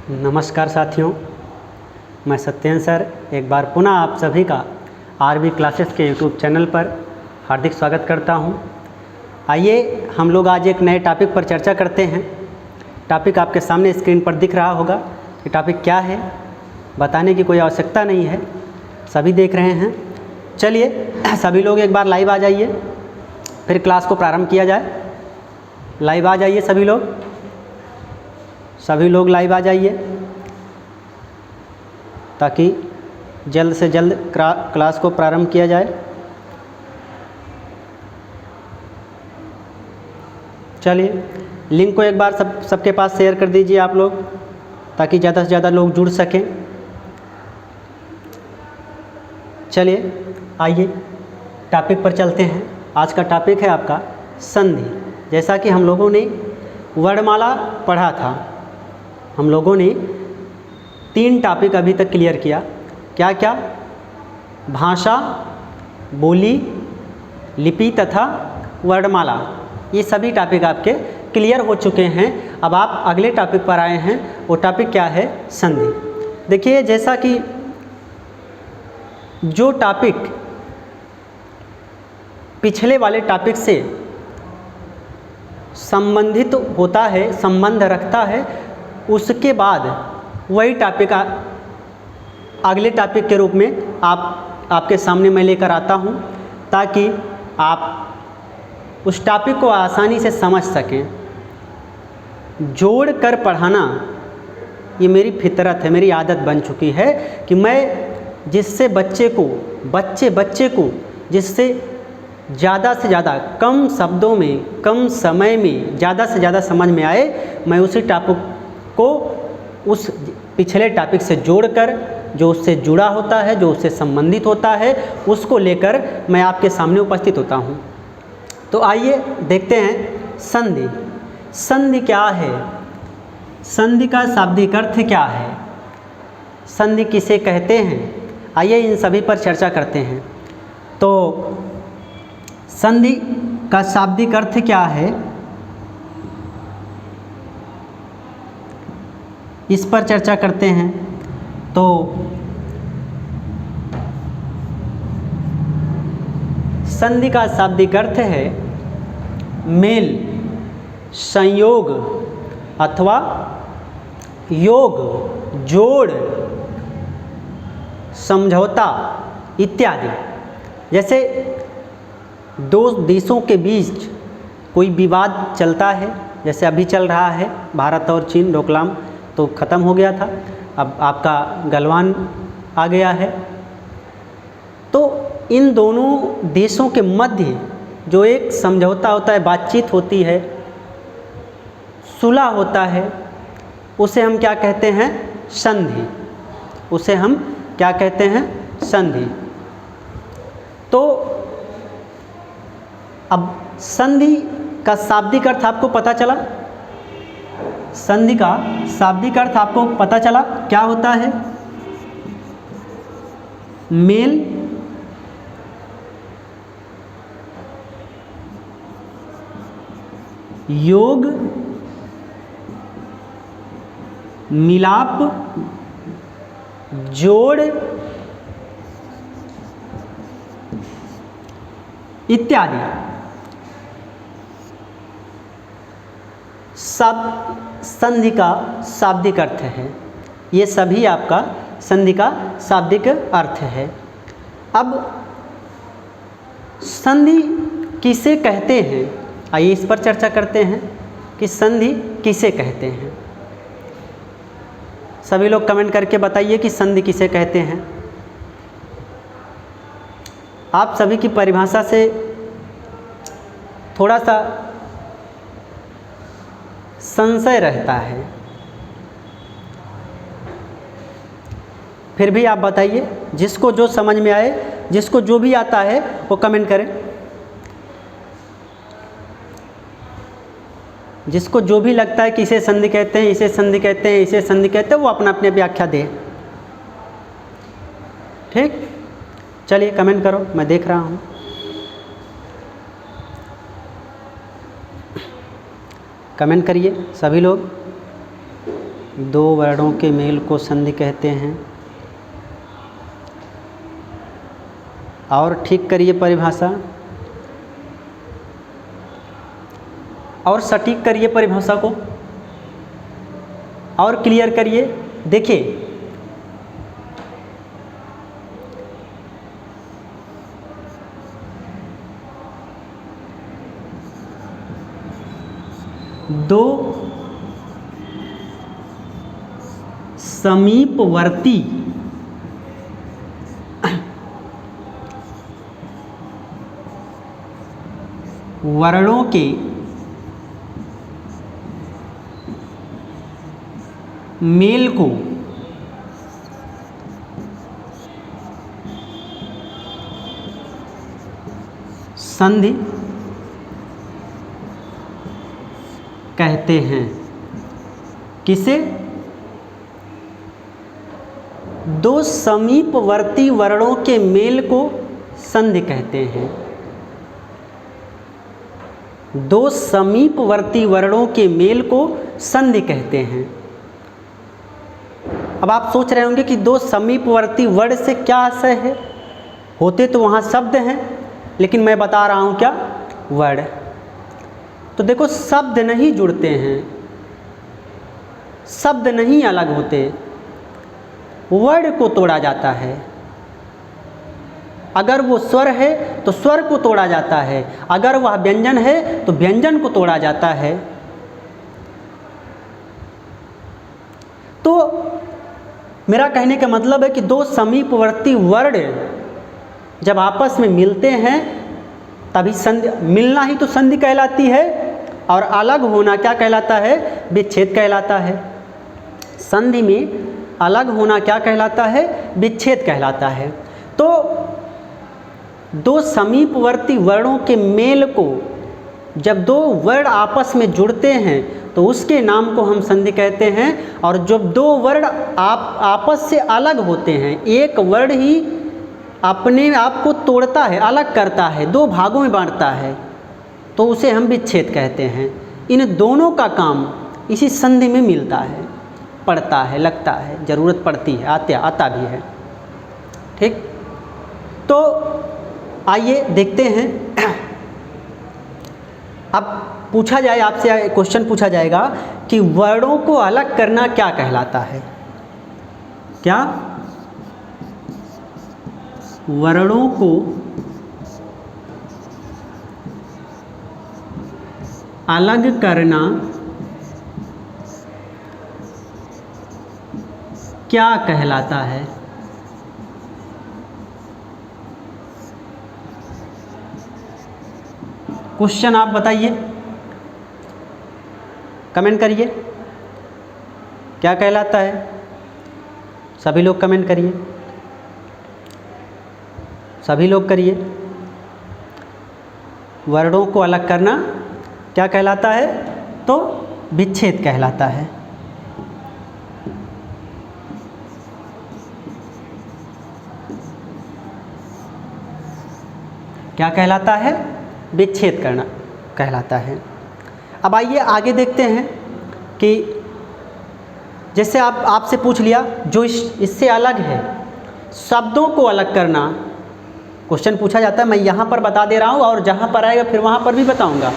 नमस्कार साथियों, मैं सत्येंद्र सर एक बार पुनः आप सभी का आरबी क्लासेस के यूट्यूब चैनल पर हार्दिक स्वागत करता हूं। आइए हम लोग आज एक नए टॉपिक पर चर्चा करते हैं। टॉपिक आपके सामने स्क्रीन पर दिख रहा होगा कि टॉपिक क्या है, बताने की कोई आवश्यकता नहीं है, सभी देख रहे हैं। चलिए सभी लोग एक बार लाइव आ जाइए, फिर क्लास को प्रारंभ किया जाए। लाइव आ जाइए सभी लोग लाइव आ जाइए ताकि जल्द से जल्द क्लास को प्रारंभ किया जाए। चलिए लिंक को एक बार सबके पास शेयर कर दीजिए आप लोग, ताकि ज़्यादा से ज़्यादा लोग जुड़ सकें। चलिए आइए टॉपिक पर चलते हैं। आज का टॉपिक है आपका संधि। जैसा कि हम लोगों ने वर्णमाला पढ़ा था, हम लोगों ने 3 टॉपिक अभी तक क्लियर किया। क्या क्या? भाषा, बोली, लिपि तथा वर्णमाला। ये सभी टॉपिक आपके क्लियर हो चुके हैं। अब आप अगले टॉपिक पर आए हैं। वो टॉपिक क्या है? संधि। देखिए, जैसा कि जो टॉपिक पिछले वाले टॉपिक से संबंधित होता है, संबंध रखता है, उसके बाद वही टॉपिक अगले टॉपिक के रूप में आपके सामने मैं लेकर आता हूं, ताकि आप उस टॉपिक को आसानी से समझ सकें। जोड़ कर पढ़ाना ये मेरी फितरत है, मेरी आदत बन चुकी है कि मैं जिससे बच्चे को जिससे ज़्यादा से ज़्यादा कम शब्दों में, कम समय में ज़्यादा से ज़्यादा समझ में आए, मैं उसी टॉपिक को उस पिछले टॉपिक से जोड़कर, जो उससे जुड़ा होता है, जो उससे संबंधित होता है, उसको लेकर मैं आपके सामने उपस्थित होता हूँ। तो आइए देखते हैं संधि। संधि क्या है? संधि का शाब्दिक अर्थ क्या है? संधि किसे कहते हैं? आइए इन सभी पर चर्चा करते हैं। तो संधि का शाब्दिक अर्थ क्या है, इस पर चर्चा करते हैं। तो संधि का शाब्दिक अर्थ है मेल, संयोग अथवा योग, जोड़, समझौता इत्यादि। जैसे दो देशों के बीच कोई विवाद चलता है, जैसे अभी चल रहा है भारत और चीन, डोकलाम तो ख़त्म हो गया था, अब आपका गलवान आ गया है। तो इन दोनों देशों के मध्य जो एक समझौता होता है, बातचीत होती है, सुलह होता है, उसे हम क्या कहते हैं? संधि। उसे हम क्या कहते हैं? संधि। तो अब संधि का शाब्दिक अर्थ आपको पता चला। संधि का शाब्दिक अर्थ आपको पता चला क्या होता है? मेल, योग, मिलाप, जोड़ इत्यादि। सब संधि का शाब्दिक अर्थ है। ये सभी आपका संधि का शाब्दिक अर्थ है। अब संधि किसे कहते हैं, आइए इस पर चर्चा करते हैं कि संधि किसे कहते हैं। सभी लोग कमेंट करके बताइए कि संधि किसे कहते हैं। आप सभी की परिभाषा से थोड़ा सा संशय रहता है, फिर भी आप बताइए। जिसको जो समझ में आए, जिसको जो भी आता है वो कमेंट करें। जिसको जो भी लगता है कि इसे संधि कहते हैं, इसे संधि कहते हैं, इसे संधि कहते हैं, वो अपना अपनी व्याख्या दे। ठीक, चलिए कमेंट करो, मैं देख रहा हूँ। कमेंट करिए सभी लोग। दो वर्णों के मेल को संधि कहते हैं। और ठीक करिए परिभाषा, और सटीक करिए परिभाषा को, और क्लियर करिए। देखिए दो समीपवर्ती वर्णों के मेल को संधि कहते हैं। किसे? दो समीपवर्ती वर्णों के मेल को संधि कहते हैं। दो समीपवर्ती वर्णों के मेल को संधि कहते हैं। अब आप सोच रहे होंगे कि दो समीपवर्ती वर्ण से क्या आशय है, होते तो वहाँ शब्द हैं, लेकिन मैं बता रहा हूँ क्या, वर्ण। तो देखो शब्द नहीं जुड़ते हैं, शब्द नहीं अलग होते, वर्ण को तोड़ा जाता है। अगर वो स्वर है तो स्वर को तोड़ा जाता है, अगर वह व्यंजन है तो व्यंजन को तोड़ा जाता है। तो मेरा कहने का मतलब है कि दो समीपवर्ती वर्ण जब आपस में मिलते हैं तभी संधि, मिलना ही तो संधि कहलाती है, और अलग होना क्या कहलाता है, विच्छेद कहलाता है। संधि में अलग होना क्या कहलाता है, विच्छेद कहलाता है। तो दो समीपवर्ती वर्णों के मेल को जब दो वर्ण आपस में जुड़ते हैं तो उसके नाम को हम संधि कहते हैं। और जब दो वर्ण आपस से अलग होते हैं, एक वर्ण ही अपने आप को तोड़ता है, अलग करता है, दो भागों में बांटता है, तो उसे हम विच्छेद कहते हैं। इन दोनों का काम इसी संधि में मिलता है, पड़ता है, लगता है, ज़रूरत पड़ती है, आता भी है। ठीक, तो आइए देखते हैं। अब पूछा जाए आपसे, क्वेश्चन पूछा जाएगा कि वर्णों को अलग करना क्या कहलाता है। क्या? वर्णों को अलग करना क्या कहलाता है? क्वेश्चन आप बताइए, कमेंट करिए, क्या कहलाता है? सभी लोग कमेंट करिए, सभी लोग करिए। वर्णों को अलग करना क्या कहलाता है? तो विच्छेद कहलाता है। क्या कहलाता है? विच्छेद करना कहलाता है। अब आइए आगे देखते हैं कि जैसे आपसे पूछ लिया जो इससे अलग है, शब्दों को अलग करना क्वेश्चन पूछा जाता है। मैं यहाँ पर बता दे रहा हूँ और जहाँ पर आएगा फिर वहाँ पर भी बताऊँगा।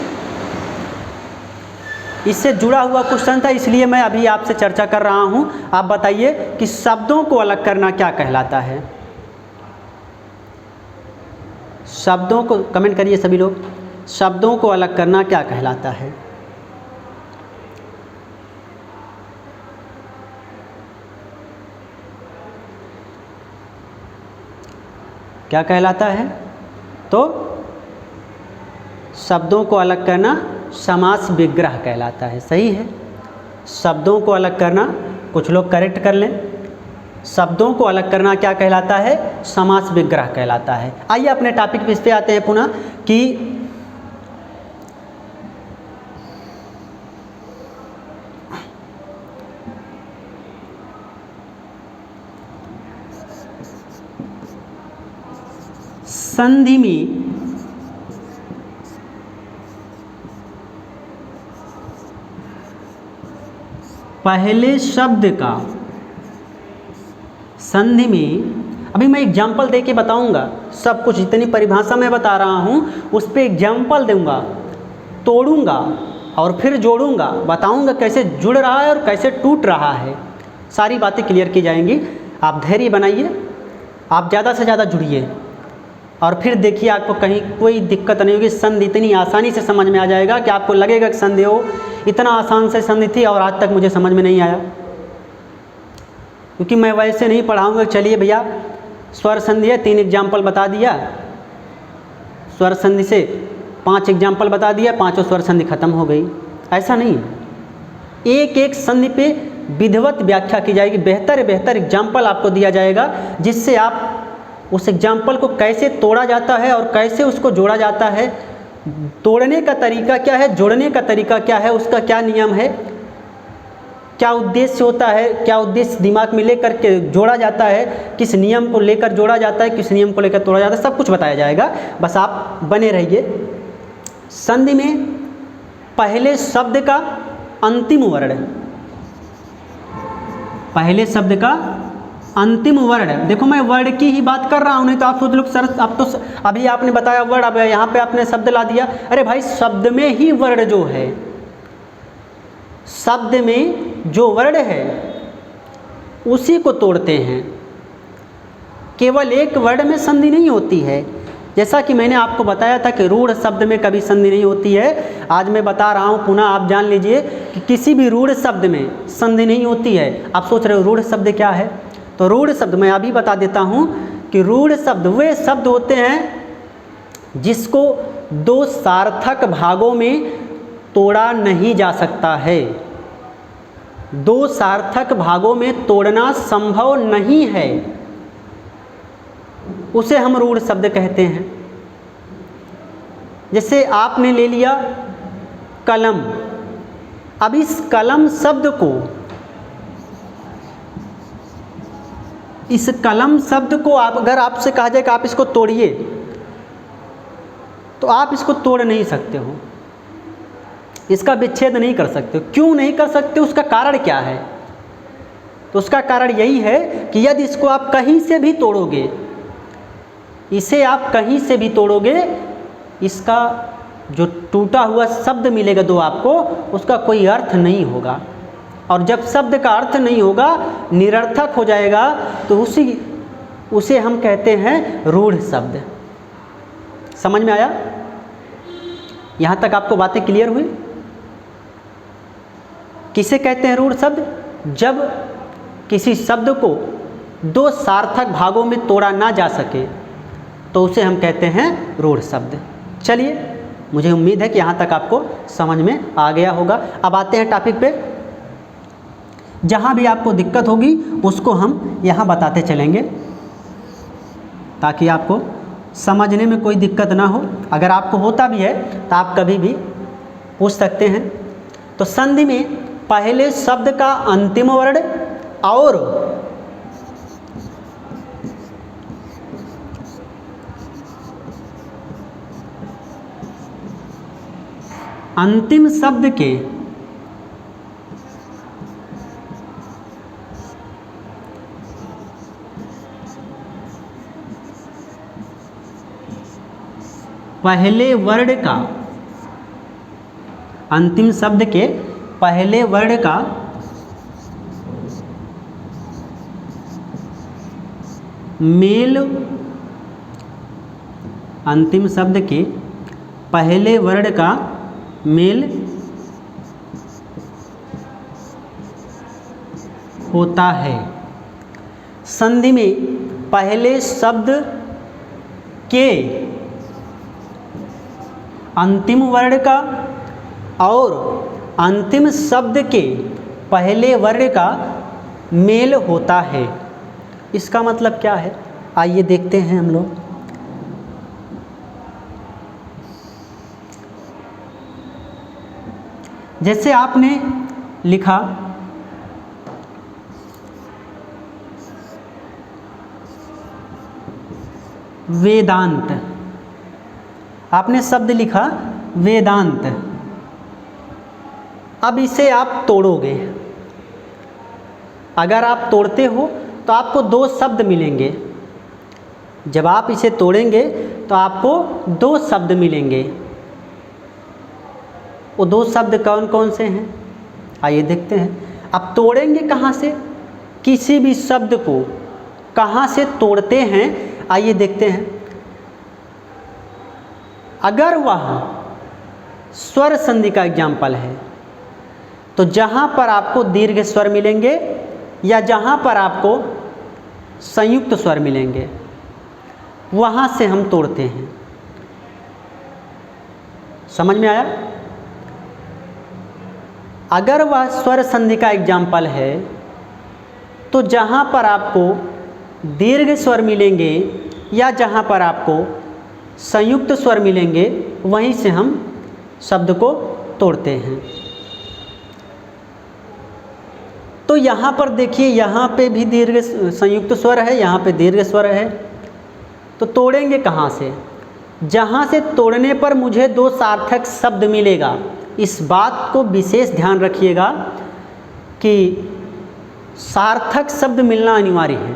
इससे जुड़ा हुआ क्वेश्चन था, इसलिए मैं अभी आपसे चर्चा कर रहा हूँ। आप बताइए कि शब्दों को अलग करना क्या कहलाता है। शब्दों को कमेंट करिए सभी लोग, शब्दों को अलग करना क्या कहलाता है? क्या कहलाता है? तो शब्दों को अलग करना समास विग्रह कहलाता है। सही है, शब्दों को अलग करना, कुछ लोग करेक्ट कर लें, शब्दों को अलग करना क्या कहलाता है? समास विग्रह कहलाता है। आइए अपने टॉपिक पे आते हैं पुनः कि संधि में पहले शब्द का संधि में, अभी मैं एग्जाम्पल दे के बताऊँगा, सब कुछ जितनी परिभाषा मैं बता रहा हूँ उस पर एग्जाम्पल दूँगा, तोड़ूँगा और फिर जोड़ूँगा, बताऊँगा कैसे जुड़ रहा है और कैसे टूट रहा है, सारी बातें क्लियर की जाएंगी। आप धैर्य बनाइए, आप ज़्यादा से ज़्यादा जुड़िए और फिर देखिए आपको कहीं कोई दिक्कत नहीं होगी। संधि इतनी आसानी से समझ में आ जाएगा कि आपको लगेगा कि संधि हो इतना आसान से संधि थी और आज तक मुझे समझ में नहीं आया, क्योंकि मैं वैसे नहीं पढ़ाऊँगा। चलिए भैया स्वर संधि है, 3 एग्जाम्पल बता दिया, स्वर संधि से 5 एग्जाम्पल बता दिया, 5 स्वर संधि खत्म हो गई, ऐसा नहीं। एक एक संधि पे विधिवत व्याख्या की जाएगी, बेहतर बेहतर एग्जाम्पल आपको दिया जाएगा, जिससे आप उस एग्जाम्पल को कैसे तोड़ा जाता है और कैसे उसको जोड़ा जाता है, तोड़ने का तरीका क्या है, जोड़ने का तरीका क्या है, उसका क्या नियम है, क्या उद्देश्य होता है, क्या उद्देश्य दिमाग में लेकर के जोड़ा जाता है, किस नियम को लेकर जोड़ा जाता है, किस नियम को लेकर तोड़ा जाता है, सब कुछ बताया जाएगा। बस आप बने रहिए। संधि में पहले शब्द का अंतिम वर्ण, पहले शब्द का अंतिम वर्ण, देखो मैं वर्ड की ही बात कर रहा हूँ, नहीं तो आप सोच लो सर अब तो अभी आपने बताया वर्ड, अब यहाँ पे आपने शब्द ला दिया। अरे भाई शब्द में ही वर्ड जो है, शब्द में जो वर्ड है उसी को तोड़ते हैं, केवल एक वर्ड में संधि नहीं होती है। जैसा कि मैंने आपको बताया था कि रूढ़ शब्द में कभी संधि नहीं होती है, आज मैं बता रहा हूँ पुनः आप जान लीजिए कि किसी भी रूढ़ शब्द में संधि नहीं होती है। आप सोच रहे हो रूढ़ शब्द क्या है, तो रूढ़ शब्द मैं अभी बता देता हूँ कि रूढ़ शब्द वे शब्द होते हैं जिसको 2 सार्थक भागों में तोड़ा नहीं जा सकता है, 2 सार्थक भागों में तोड़ना संभव नहीं है, उसे हम रूढ़ शब्द कहते हैं। जैसे आपने ले लिया कलम, अब इस कलम शब्द को, इस कलम शब्द को आप अगर आपसे कहा जाए कि आप इसको तोड़िए, तो आप इसको तोड़ नहीं सकते हो, इसका विच्छेद नहीं कर सकते। क्यों नहीं कर सकते, उसका कारण क्या है? तो उसका कारण यही है कि यदि इसको आप कहीं से भी तोड़ोगे, इसे आप कहीं से भी तोड़ोगे, इसका जो टूटा हुआ शब्द मिलेगा 2 आपको, उसका कोई अर्थ नहीं होगा, और जब शब्द का अर्थ नहीं होगा, निरर्थक हो जाएगा, तो उसे हम कहते हैं रूढ़ शब्द। समझ में आया? यहाँ तक आपको बातें क्लियर हुई? किसे कहते हैं रूढ़ शब्द? जब किसी शब्द को 2 सार्थक भागों में तोड़ा ना जा सके तो उसे हम कहते हैं रूढ़ शब्द। चलिए, मुझे उम्मीद है कि यहाँ तक आपको समझ में आ गया होगा। अब आते हैं टॉपिक पे। जहाँ भी आपको दिक्कत होगी उसको हम यहाँ बताते चलेंगे ताकि आपको समझने में कोई दिक्कत ना हो। अगर आपको होता भी है तो आप कभी भी पूछ सकते हैं। तो संधि में पहले शब्द का अंतिम वर्ण और अंतिम शब्द के पहले वर्ण का, अंतिम शब्द के पहले वर्ण का मेल, अंतिम शब्द के पहले वर्ण का मेल होता है। संधि में पहले शब्द के अंतिम वर्ण का और अंतिम शब्द के पहले वर्ण का मेल होता है। इसका मतलब क्या है, आइए देखते हैं हम लोग। जैसे आपने लिखा वेदांत, आपने शब्द लिखा वेदांत, अब इसे आप तोड़ोगे, अगर आप तोड़ते हो तो आपको दो शब्द मिलेंगे। जब आप इसे तोड़ेंगे तो आपको दो शब्द मिलेंगे। वो दो शब्द कौन कौन से हैं, आइए देखते हैं। अब तोड़ेंगे कहाँ से, किसी भी शब्द को कहाँ से तोड़ते हैं, आइए देखते हैं। अगर वह स्वर संधि का एग्जाम्पल है तो जहाँ पर आपको दीर्घ स्वर मिलेंगे या जहाँ पर आपको संयुक्त स्वर मिलेंगे वहाँ से हम तोड़ते हैं। समझ में आया? अगर वह स्वर संधि का एग्जाम्पल है तो जहाँ पर आपको दीर्घ स्वर मिलेंगे या जहाँ पर आपको संयुक्त स्वर मिलेंगे वहीं से हम शब्द को तोड़ते हैं। तो यहाँ पर देखिए, यहाँ पे भी दीर्घ संयुक्त स्वर है, यहाँ पे दीर्घ स्वर है। तो तोड़ेंगे कहाँ से? जहाँ से तोड़ने पर मुझे दो सार्थक शब्द मिलेगा। इस बात को विशेष ध्यान रखिएगा कि सार्थक शब्द मिलना अनिवार्य है।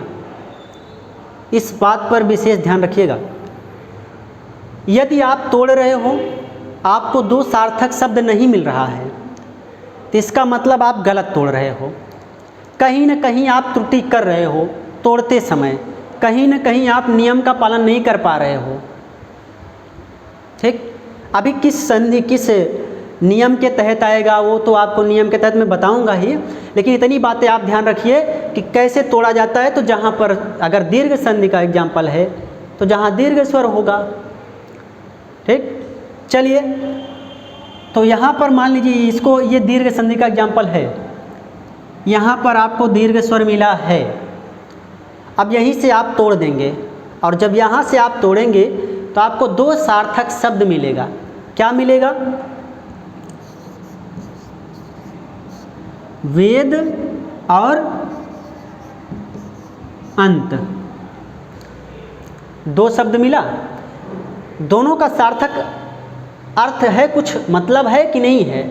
इस बात पर विशेष ध्यान रखिएगा। यदि आप तोड़ रहे हो, आपको दो सार्थक शब्द नहीं मिल रहा है तो इसका मतलब आप गलत तोड़ रहे हो। कहीं न कहीं आप त्रुटि कर रहे हो तोड़ते समय, कहीं न कहीं आप नियम का पालन नहीं कर पा रहे हो। ठीक, अभी किस संधि किस नियम के तहत आएगा वो तो आपको नियम के तहत मैं बताऊंगा ही, लेकिन इतनी बातें आप ध्यान रखिए कि कैसे तोड़ा जाता है। तो जहाँ पर अगर दीर्घ संधि का एग्जाम्पल है तो जहाँ दीर्घ स्वर होगा। ठीक, चलिए, तो यहाँ पर मान लीजिए इसको, ये दीर्घ संधि का एग्जाम्पल है, यहाँ पर आपको दीर्घ स्वर मिला है। अब यहीं से आप तोड़ देंगे और जब यहाँ से आप तोड़ेंगे तो आपको दो सार्थक शब्द मिलेगा। क्या मिलेगा? वेद और अंत, दो शब्द मिला। दोनों का सार्थक अर्थ है, कुछ मतलब है कि नहीं है?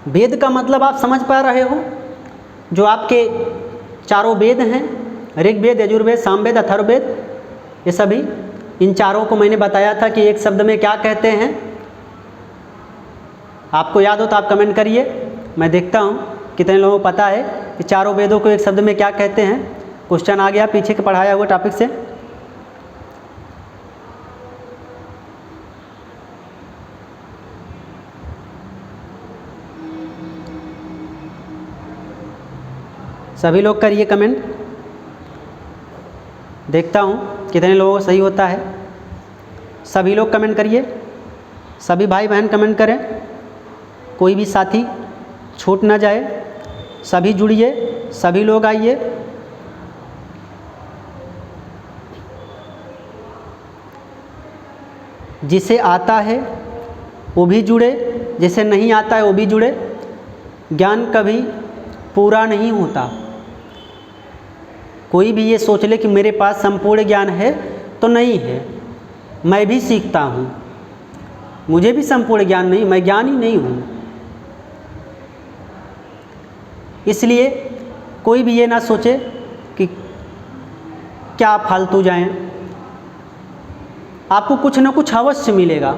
वेद का मतलब आप समझ पा रहे हो, जो आपके चारों वेद हैं, ऋग्वेद, यजुर्वेद, सामवेद, अथर्ववेद, ये सभी, इन चारों को मैंने बताया था कि एक शब्द में क्या कहते हैं। आपको याद हो तो आप कमेंट करिए, मैं देखता हूँ कितने लोगों को पता है कि चारों वेदों को एक शब्द में क्या कहते हैं। क्वेश्चन आ गया पीछे के पढ़ाया हुआ टॉपिक से। सभी लोग करिए कमेंट, देखता हूँ कितने लोगों को सही होता है। सभी लोग कमेंट करिए, सभी भाई बहन कमेंट करें, कोई भी साथी छूट ना जाए। सभी जुड़िए, सभी लोग आइए। जिसे आता है वो भी जुड़े, जिसे नहीं आता है वो भी जुड़े। ज्ञान कभी पूरा नहीं होता। कोई भी ये सोच ले कि मेरे पास संपूर्ण ज्ञान है, तो नहीं है। मैं भी सीखता हूँ, मुझे भी संपूर्ण ज्ञान नहीं, मैं ज्ञानी नहीं हूँ। इसलिए कोई भी ये ना सोचे कि क्या फालतू जाएं। आपको कुछ ना कुछ अवश्य मिलेगा।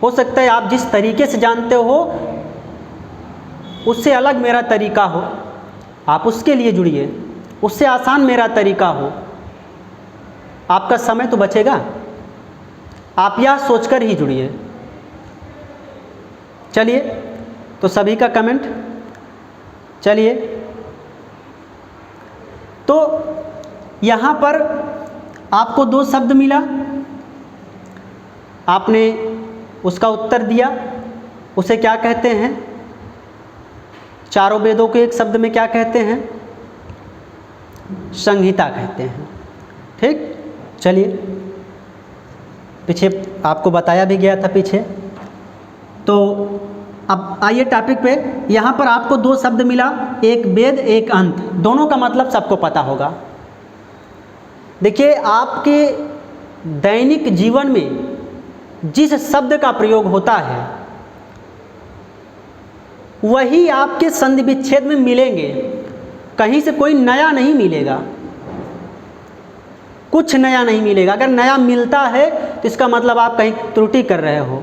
हो सकता है आप जिस तरीके से जानते हो उससे अलग मेरा तरीका हो, आप उसके लिए जुड़िए। उससे आसान मेरा तरीका हो, आपका समय तो बचेगा। आप यह सोचकर ही जुड़िए। चलिए, तो सभी का कमेंट। चलिए, तो यहाँ पर आपको दो शब्द मिला, आपने उसका उत्तर दिया। उसे क्या कहते हैं? चारों वेदों को एक शब्द में क्या कहते हैं? संहिता कहते हैं। ठीक, चलिए, पीछे आपको बताया भी गया था पीछे। तो अब आइए टॉपिक पे। यहाँ पर आपको दो शब्द मिला, एक वेद एक अंत। दोनों का मतलब सबको पता होगा। देखिए, आपके दैनिक जीवन में जिस शब्द का प्रयोग होता है वही आपके संधि विच्छेद में मिलेंगे, कहीं से कोई नया नहीं मिलेगा, कुछ नया नहीं मिलेगा। अगर नया मिलता है तो इसका मतलब आप कहीं त्रुटि कर रहे हो,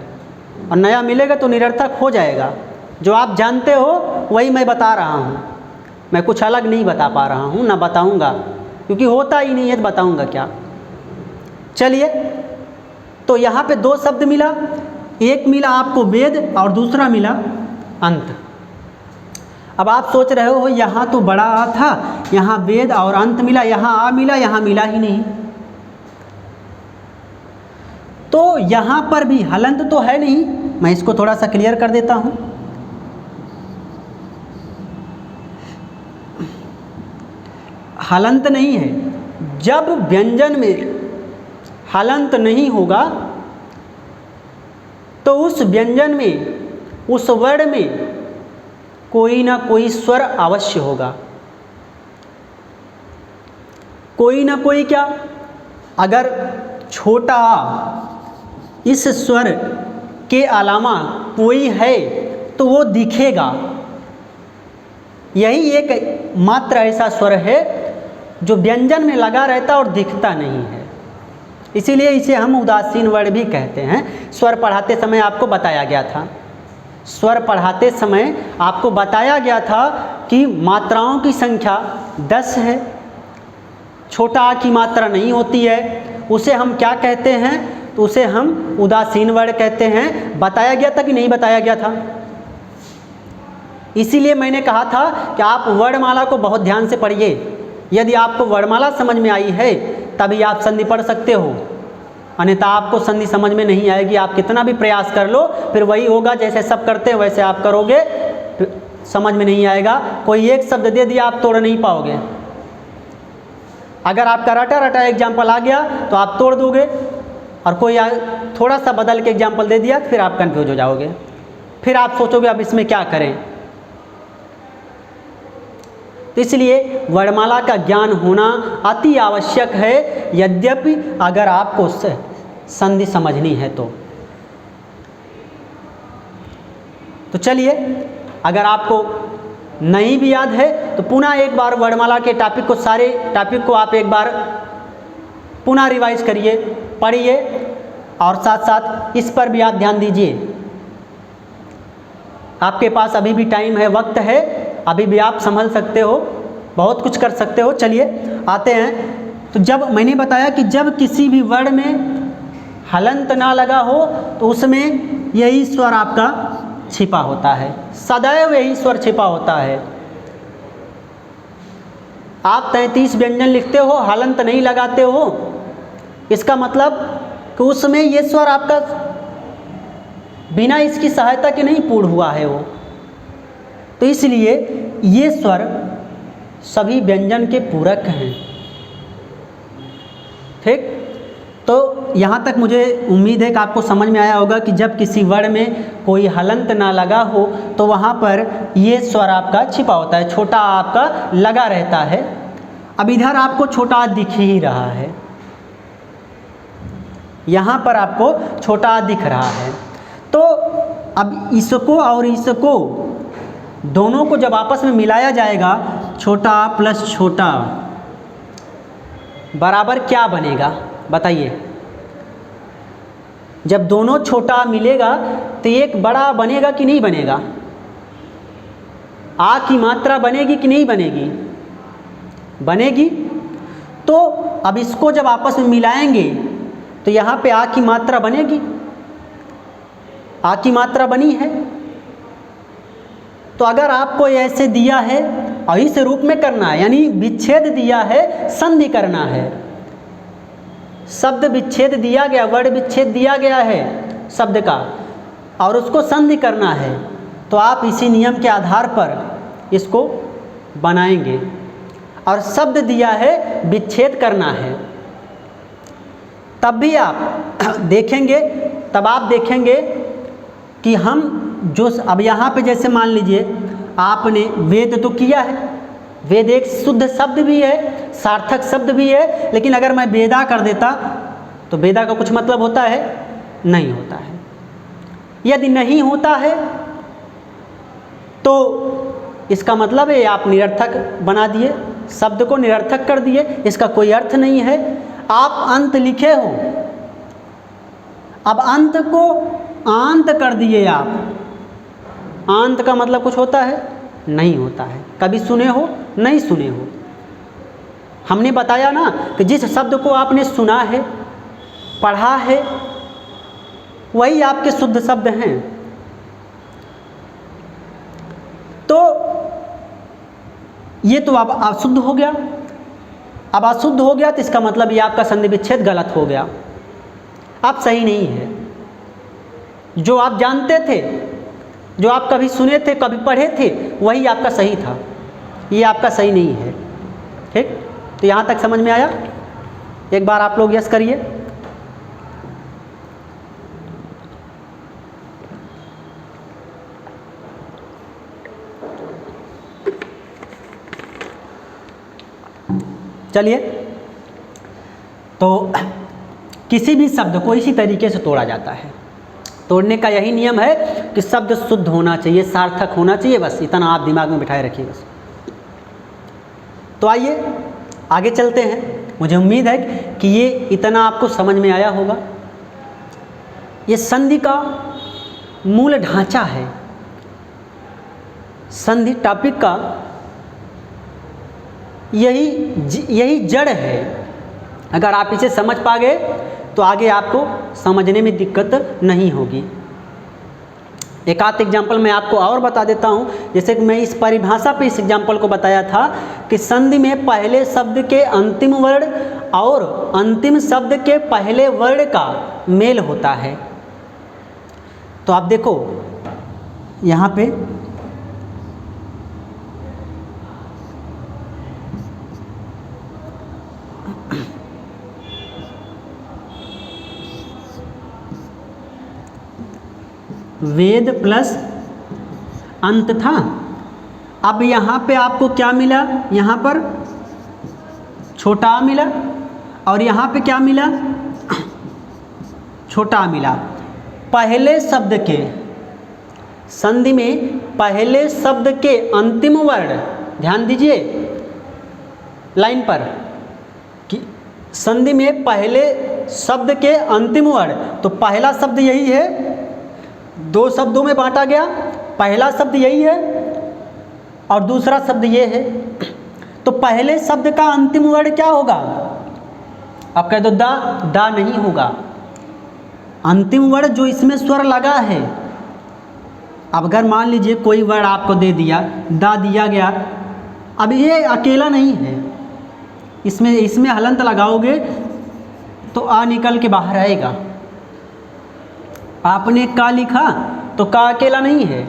और नया मिलेगा तो निरर्थक हो जाएगा। जो आप जानते हो वही मैं बता रहा हूँ, मैं कुछ अलग नहीं बता पा रहा हूँ, ना बताऊँगा, क्योंकि होता ही नहीं है तो बताऊँगा क्या। चलिए, तो यहाँ पे दो शब्द मिला, एक मिला आपको वेद और दूसरा मिला अंत। अब आप सोच रहे हो यहाँ तो बड़ा आ था, यहाँ वेद और अंत मिला, यहाँ आ मिला, यहाँ मिला ही नहीं। तो यहाँ पर भी हलंत तो है नहीं, मैं इसको थोड़ा सा क्लियर कर देता हूँ। हलंत नहीं है। जब व्यंजन में हलंत नहीं होगा तो उस व्यंजन में, उस वर्ण में कोई ना कोई स्वर अवश्य होगा, कोई ना कोई। क्या? अगर छोटा इस स्वर के अलावा कोई है तो वो दिखेगा। यही एक मात्र ऐसा स्वर है जो व्यंजन में लगा रहता और दिखता नहीं है, इसीलिए इसे हम उदासीन वर्ण भी कहते हैं। स्वर पढ़ाते समय आपको बताया गया था, स्वर पढ़ाते समय आपको बताया गया था कि मात्राओं की संख्या 10 है, छोटा आ की मात्रा नहीं होती है, उसे हम क्या कहते हैं? तो उसे हम उदासीन वर्ण कहते हैं। बताया गया था कि नहीं बताया गया था? इसीलिए मैंने कहा था कि आप वर्णमाला को बहुत ध्यान से पढ़िए। यदि आपको वर्णमाला समझ में आई है तभी आप संधि पढ़ सकते हो, अन्यथा आपको संधि समझ में नहीं आएगी। आप कितना भी प्रयास कर लो फिर वही होगा, जैसे सब करते हैं वैसे आप करोगे, समझ में नहीं आएगा। कोई एक शब्द दे दिया आप तोड़ नहीं पाओगे। अगर आपका रटा रटा एग्जाम्पल आ गया तो आप तोड़ दोगे, और कोई थोड़ा सा बदल के एग्जाम्पल दे दिया फिर आप कंफ्यूज हो जाओगे, फिर आप सोचोगे अब इसमें क्या करें। तो इसलिए वर्णमाला का ज्ञान होना अति आवश्यक है, यद्यपि अगर आपको संधि समझनी है तो चलिए, अगर आपको नहीं भी याद है तो पुनः एक बार वर्णमाला के टॉपिक को, सारे टॉपिक को आप एक बार पुनः रिवाइज करिए, पढ़िए, और साथ साथ इस पर भी आप ध्यान दीजिए। आपके पास अभी भी टाइम है, वक्त है, अभी भी आप संभल सकते हो, बहुत कुछ कर सकते हो। चलिए आते हैं। तो जब मैंने बताया कि जब किसी भी वर्ण में हलंत ना लगा हो तो उसमें यही स्वर आपका छिपा होता है, सदैव यही स्वर छिपा होता है। आप 33 व्यंजन लिखते हो, हलंत नहीं लगाते हो, इसका मतलब कि उसमें ये स्वर आपका बिना इसकी सहायता के नहीं पूर्ण हुआ है वो। तो इसलिए ये स्वर सभी व्यंजन के पूरक हैं। ठीक, तो यहाँ तक मुझे उम्मीद है कि आपको समझ में आया होगा कि जब किसी वर्ण में कोई हलंत ना लगा हो तो वहाँ पर ये स्वर आपका छिपा होता है, छोटा आपका लगा रहता है। अब इधर आपको छोटा दिख ही रहा है, यहाँ पर आपको छोटा दिख रहा है। तो अब इसको और इसको दोनों को जब आपस में मिलाया जाएगा, छोटा प्लस छोटा बराबर क्या बनेगा बताइए? जब दोनों छोटा मिलेगा तो एक बड़ा बनेगा कि नहीं बनेगा? आ की मात्रा बनेगी कि नहीं बनेगी? बनेगी। तो अब इसको जब आपस में मिलाएंगे तो यहाँ पे आ की मात्रा बनेगी, आ की मात्रा बनी है। तो अगर आपको ऐसे दिया है और इस रूप में करना है, यानी विच्छेद दिया है, संधि करना है, शब्द विच्छेद दिया गया, वर्ण विच्छेद दिया गया है शब्द का, और उसको संधि करना है, तो आप इसी नियम के आधार पर इसको बनाएंगे। और शब्द दिया है, विच्छेद करना है, तब भी आप देखेंगे, तब आप देखेंगे कि हम जो अब यहाँ पे जैसे मान लीजिए आपने वेद तो किया है, वेद एक शुद्ध शब्द भी है, सार्थक शब्द भी है, लेकिन अगर मैं वेदा कर देता तो वेदा का कुछ मतलब होता है? नहीं होता है। यदि नहीं होता है तो इसका मतलब है आप निरर्थक बना दिए, शब्द को निरर्थक कर दिए, इसका कोई अर्थ नहीं है। आप अंत लिखे हो, अब अंत को आंत कर दिए आप। आंत का मतलब कुछ होता है? नहीं होता है। कभी सुने हो? नहीं सुने हो। हमने बताया ना कि जिस शब्द को आपने सुना है, पढ़ा है, वही आपके शुद्ध शब्द हैं। तो ये तो अब अशुद्ध हो गया। अब अशुद्ध हो गया तो इसका मतलब ये आपका संधि विच्छेद गलत हो गया, आप सही नहीं है। जो आप जानते थे, जो आप कभी सुने थे, कभी पढ़े थे, वही आपका सही था, ये आपका सही नहीं है। ठीक, तो यहाँ तक समझ में आया? एक बार आप लोग यस करिए। चलिए, तो किसी भी शब्द को इसी तरीके से तोड़ा जाता है। तोड़ने का यही नियम है कि शब्द शुद्ध होना चाहिए, सार्थक होना चाहिए, बस इतना आप दिमाग में बिठाए रखिए बस। तो आइए आगे चलते हैं। मुझे उम्मीद है कि ये इतना आपको समझ में आया होगा। ये संधि का मूल ढांचा है, संधि टॉपिक का यही जड़ है। अगर आप इसे समझ पा गए तो आगे आपको समझने में दिक्कत नहीं होगी। एक आध एग्जाम्पल मैं आपको और बता देता हूँ। जैसे कि मैं इस परिभाषा पे इस एग्जाम्पल को बताया था कि संधि में पहले शब्द के अंतिम वर्ण और अंतिम शब्द के पहले वर्ण का मेल होता है। तो आप देखो यहाँ पे वेद प्लस अंत था। अब यहाँ पे आपको क्या मिला? यहाँ पर छोटा आ मिला और यहाँ पे क्या मिला? छोटा आ मिला। पहले शब्द के संधि में पहले शब्द के अंतिम वर्ण, ध्यान दीजिए लाइन पर कि संधि में पहले शब्द के अंतिम वर्ण, तो पहला शब्द यही है, दो शब्दों में बांटा गया। पहला शब्द यही है और दूसरा शब्द ये है। तो पहले शब्द का अंतिम वर्ण क्या होगा? आप कह दो दा, दा नहीं होगा। अंतिम वर्ण जो इसमें स्वर लगा है, अब अगर मान लीजिए कोई वर्ण आपको दे दिया, दा दिया गया, अब ये अकेला नहीं है, इसमें हलंत लगाओगे तो आ निकल के बाहर आएगा। आपने का लिखा तो का अकेला नहीं है,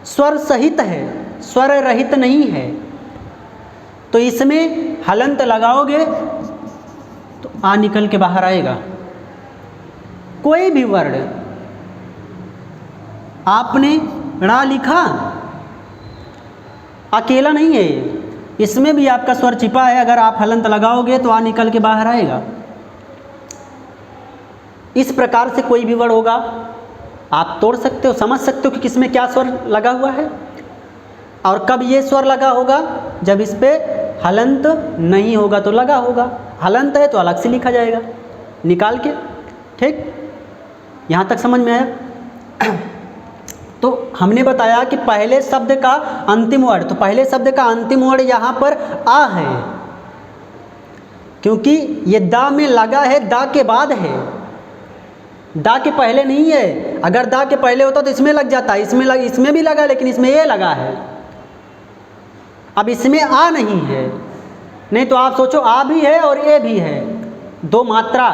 स्वर सहित है, स्वर रहित नहीं है। तो इसमें हलंत लगाओगे तो आ निकल के बाहर आएगा। कोई भी वर्ण आपने ड़ा लिखा, अकेला नहीं है, इसमें भी आपका स्वर छिपा है। अगर आप हलंत लगाओगे तो आ निकल के बाहर आएगा। इस प्रकार से कोई भी वर्ण होगा, आप तोड़ सकते हो, समझ सकते हो कि किसमें क्या स्वर लगा हुआ है और कब ये स्वर लगा होगा। जब इस पे हलंत नहीं होगा तो लगा होगा, हलंत है तो अलग से लिखा जाएगा निकाल के। ठीक, यहाँ तक समझ में आया? तो हमने बताया कि पहले शब्द का अंतिम वर्ण, तो पहले शब्द का अंतिम वर्ण यहाँ पर आ है, क्योंकि ये दा में लगा है, दा के बाद है, दा के पहले नहीं है। अगर दा के पहले होता तो इसमें लग जाता, इसमें भी लगा, लेकिन इसमें ये लगा है। अब इसमें आ नहीं है, नहीं तो आप सोचो आ भी है और ए भी है, दो मात्रा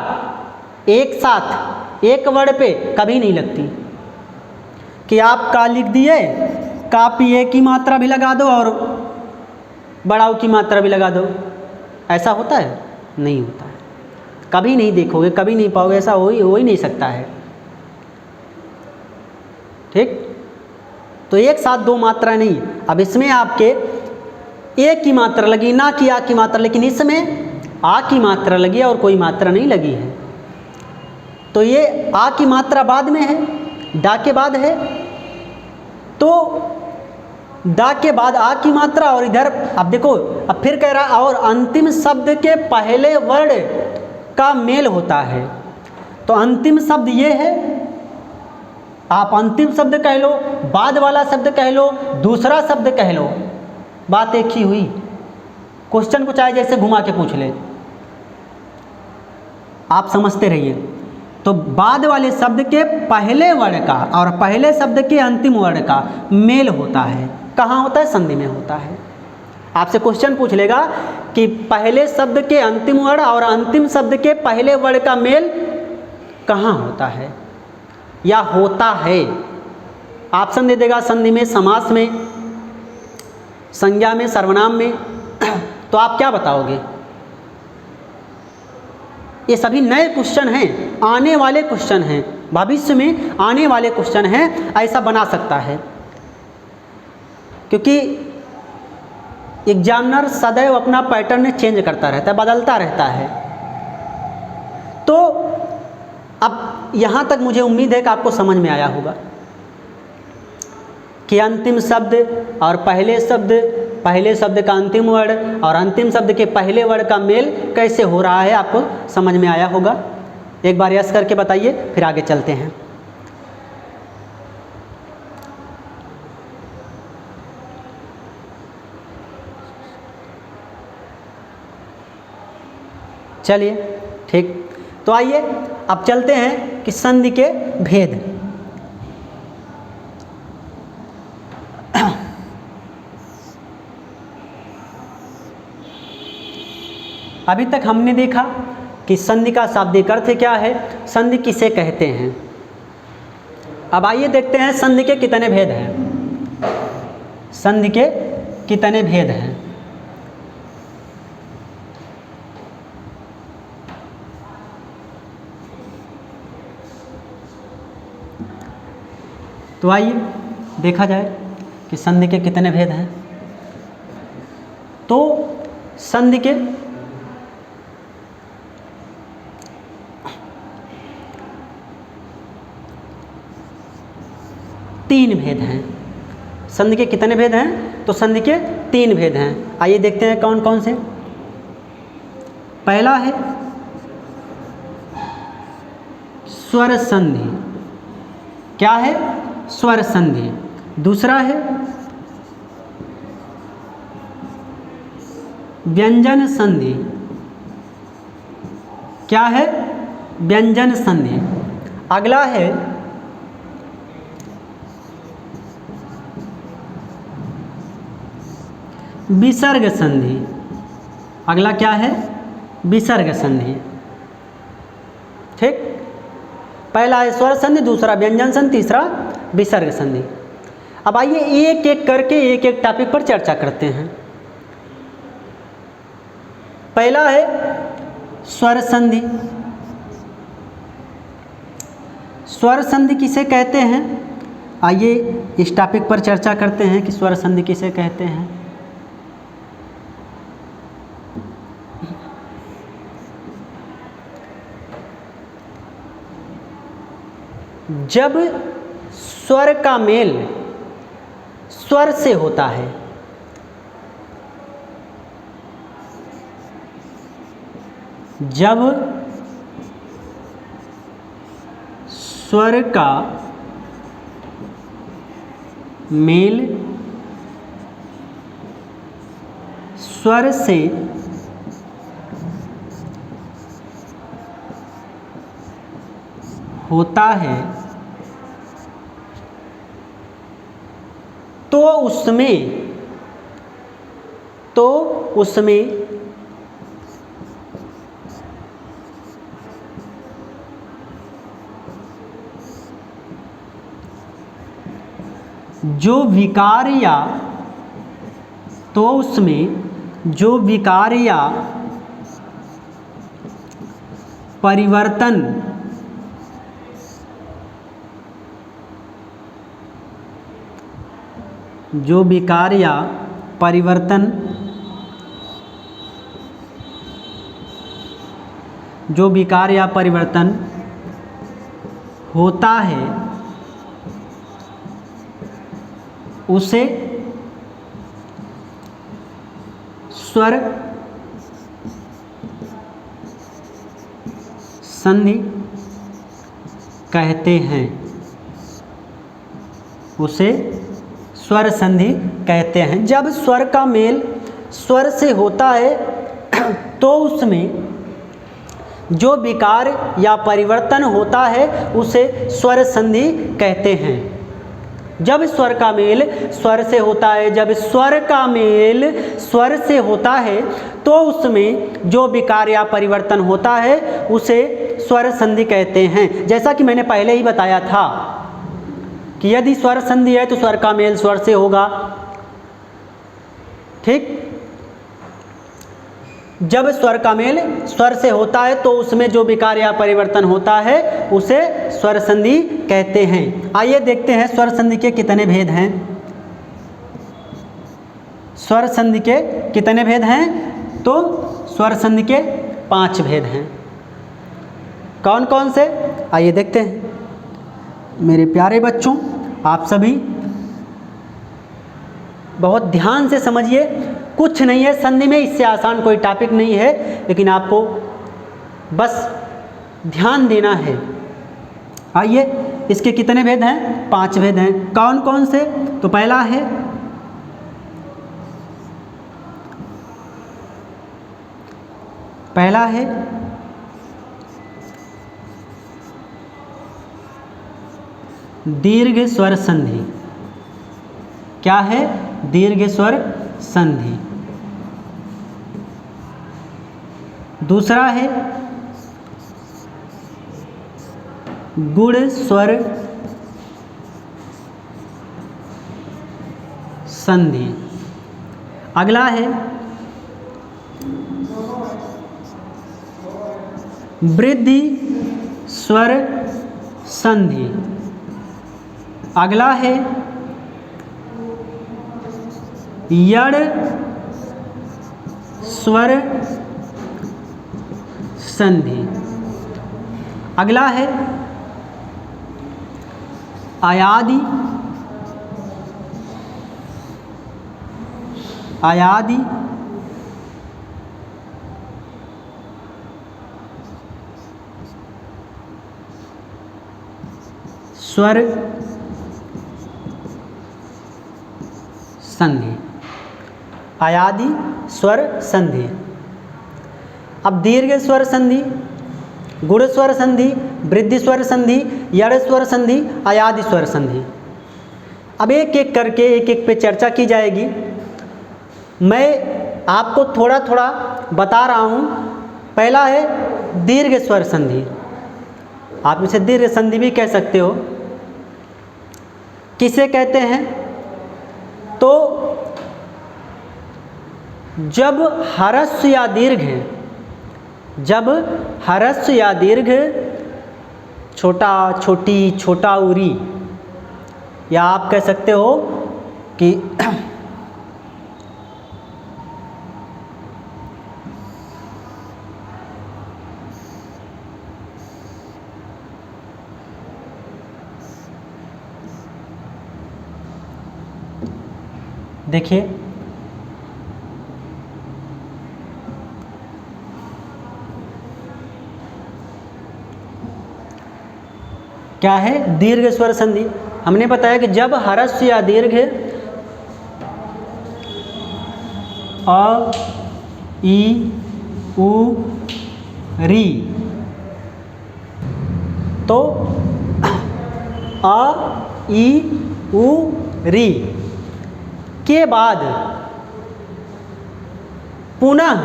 एक साथ एक वर्ण पे कभी नहीं लगती कि आप का लिख दिए, का पी ए की मात्रा भी लगा दो और बड़ाऊ की मात्रा भी लगा दो। ऐसा होता है? नहीं होता है, कभी नहीं देखोगे, कभी नहीं पाओगे, ऐसा हो ही नहीं सकता है। ठीक, तो एक साथ दो मात्रा नहीं। अब इसमें आपके ए की मात्रा लगी, ना कि आ की मात्रा, लेकिन इसमें आ की मात्रा लगी और कोई मात्रा नहीं लगी है। तो ये आ की मात्रा बाद में है, डा के बाद है। तो दा के बाद आ की मात्रा, और इधर अब देखो, अब फिर कह रहा है और अंतिम शब्द के पहले वर्ण का मेल होता है। तो अंतिम शब्द ये है, आप अंतिम शब्द कह लो, बाद वाला शब्द कह लो, दूसरा शब्द कह लो, बात एक ही हुई। क्वेश्चन को चाहे जैसे घुमा के पूछ ले, आप समझते रहिए। तो बाद वाले शब्द के पहले वर्ण का और पहले शब्द के अंतिम वर्ण का मेल होता है। कहाँ होता है? संधि में होता है। आपसे क्वेश्चन पूछ लेगा कि पहले शब्द के अंतिम वर्ण और अंतिम शब्द के पहले वर्ण का मेल कहाँ होता है या होता है। ऑप्शन दे देगा संधि में, समास में, संज्ञा में, सर्वनाम में। तो आप क्या बताओगे? ये सभी नए क्वेश्चन हैं, आने वाले क्वेश्चन हैं, भविष्य में आने वाले क्वेश्चन हैं। ऐसा बना सकता है क्योंकि एग्जामिनर सदैव अपना पैटर्न चेंज करता रहता है, बदलता रहता है। तो अब यहाँ तक मुझे उम्मीद है कि आपको समझ में आया होगा कि अंतिम शब्द और पहले शब्द का अंतिम वर्ण और अंतिम शब्द के पहले वर्ण का मेल कैसे हो रहा है। आपको समझ में आया होगा। एक बार यस करके बताइए, फिर आगे चलते हैं। चलिए ठीक, तो आइए अब चलते हैं कि संधि के भेद। अभी तक हमने देखा कि संधि का शाब्दिक अर्थ क्या है, संधि किसे कहते हैं। अब आइए देखते हैं संधि के कितने भेद हैं। संधि के कितने भेद हैं। तो आइए देखा जाए कि संधि के कितने भेद हैं। तो संधि के तीन भेद हैं। संधि के कितने भेद हैं? तो संधि के तीन भेद हैं। आइए देखते हैं कौन कौन से। पहला है स्वर संधि। क्या है? स्वर संधि। दूसरा है व्यंजन संधि। क्या है? व्यंजन संधि। अगला है विसर्ग संधि। अगला क्या है? विसर्ग संधि। ठीक, पहला है स्वर संधि, दूसरा व्यंजन संधि, तीसरा विसर्ग संधि। अब आइए एक एक करके एक एक टॉपिक पर चर्चा करते हैं। पहला है स्वर संधि। स्वर संधि किसे कहते हैं? आइए इस टॉपिक पर चर्चा करते हैं कि स्वर संधि किसे कहते हैं। जब स्वर का मेल स्वर से होता है, जब स्वर का मेल स्वर से होता है तो उसमें जो विकार या परिवर्तन होता है उसे स्वर संधि कहते हैं, उसे स्वर संधि कहते हैं। जब स्वर का मेल स्वर से होता है तो उसमें जो विकार या परिवर्तन होता है उसे स्वर संधि कहते हैं। जब स्वर का मेल स्वर से होता है, जब स्वर का मेल स्वर से होता है तो उसमें जो विकार या परिवर्तन होता है उसे स्वर संधि कहते हैं। जैसा कि मैंने पहले ही बताया था कि यदि स्वर संधि है तो स्वर का मेल स्वर से होगा, ठीक। जब स्वर का मेल स्वर से होता है तो उसमें जो विकार या परिवर्तन होता है उसे स्वर संधि कहते हैं। आइए देखते हैं स्वर संधि के कितने भेद हैं। स्वर संधि के कितने भेद हैं? तो स्वर संधि के 5 भेद हैं। कौन कौन से? आइए देखते हैं। मेरे प्यारे बच्चों, आप सभी बहुत ध्यान से समझिए। कुछ नहीं है संधि में, इससे आसान कोई टॉपिक नहीं है, लेकिन आपको बस ध्यान देना है। आइए, इसके कितने भेद हैं? 5 भेद हैं। कौन कौन से? तो पहला है दीर्घ स्वर संधि। क्या है? दीर्घ स्वर संधि। दूसरा है गुण स्वर संधि। अगला है वृद्धि स्वर संधि। अगला है यड़ स्वर संधि। अगला है आयादी स्वर संधि। आयादी स्वर संधि। अब दीर्घ स्वर संधि, गुण स्वर संधि, वृद्धि स्वर संधि, यड़ स्वर संधि, आयादी स्वर संधि। अब एक एक करके एक एक पे चर्चा की जाएगी। मैं आपको थोड़ा थोड़ा बता रहा हूँ। पहला है दीर्घ स्वर संधि। आप इसे दीर्घ संधि भी कह सकते हो। किसे कहते हैं? तो जब ह्रस्व या दीर्घ, जब ह्रस्व या दीर्घ, छोटा छोटी, छोटा उरी, या आप कह सकते हो कि देखिए क्या है दीर्घ स्वर संधि। हमने बताया कि जब ह्रस्व या दीर्घ अ, ई, उ, री, तो अ, ई, उ, री के बाद पुनः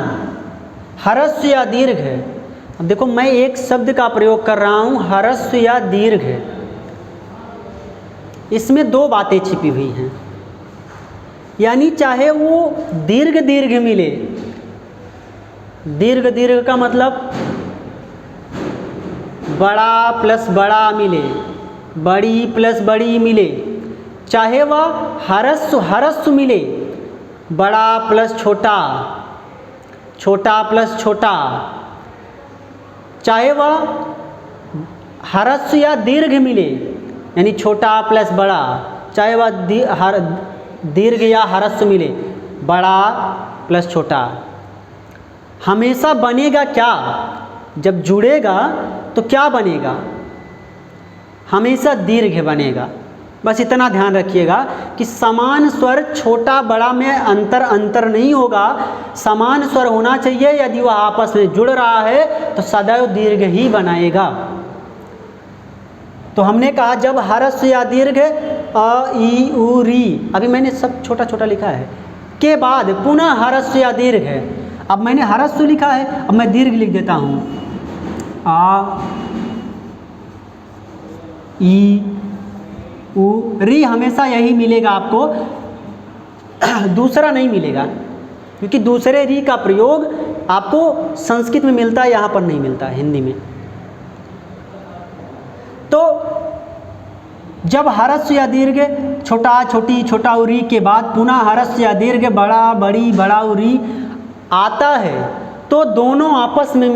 ह्रस्व या दीर्घ। अब देखो मैं एक शब्द का प्रयोग कर रहा हूँ, ह्रस्व या दीर्घ। इसमें 2 बातें छिपी हुई हैं। यानी चाहे वो दीर्घ दीर्घ मिले, दीर्घ दीर्घ का मतलब बड़ा प्लस बड़ा मिले, बड़ी प्लस बड़ी मिले, चाहे वह ह्रस्व ह्रस्व मिले, बड़ा प्लस छोटा, छोटा प्लस छोटा, चाहे वह ह्रस्व या दीर्घ मिले, यानी छोटा प्लस बड़ा, चाहे वह दीर्घ या ह्रस्व मिले, बड़ा प्लस छोटा आ। हमेशा बनेगा क्या, जब जुड़ेगा तो क्या बनेगा, हमेशा दीर्घ बनेगा। बस इतना ध्यान रखिएगा कि समान स्वर छोटा बड़ा में अंतर नहीं होगा, समान स्वर होना चाहिए। यदि वह आपस में जुड़ रहा है तो सदैव दीर्घ ही बनाएगा। तो हमने कहा जब ह्रस्व या दीर्घ अ ई उ री, अभी मैंने सब छोटा छोटा लिखा है, के बाद पुनः ह्रस्व या दीर्घ है। अब मैंने ह्रस्व लिखा है, अब मैं दीर्घ लिख देता हूँ, आ ई उ री, हमेशा यही मिलेगा आपको, दूसरा नहीं मिलेगा, क्योंकि दूसरे री का प्रयोग आपको संस्कृत में मिलता है, यहाँ पर नहीं मिलता है हिंदी में। तो जब ह्रस्व या दीर्घ छोटा छोटी छोटा उरी के बाद पुनः ह्रस्व या दीर्घ बड़ा बड़ी बड़ा उरी आता है तो दोनों आपस में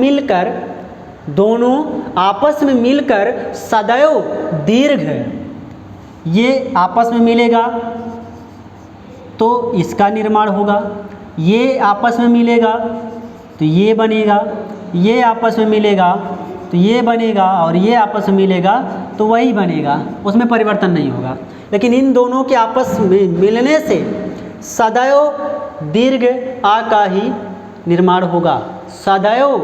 मिलकर सदैव दीर्घ, ये आपस में मिलेगा तो इसका निर्माण होगा, ये आपस में मिलेगा तो ये बनेगा, ये आपस में मिलेगा तो ये बनेगा, और ये आपस में मिलेगा तो वही बनेगा, उसमें परिवर्तन नहीं होगा। लेकिन इन दोनों के आपस में मिलने से सदैव दीर्घ आ का ही निर्माण होगा, सदैव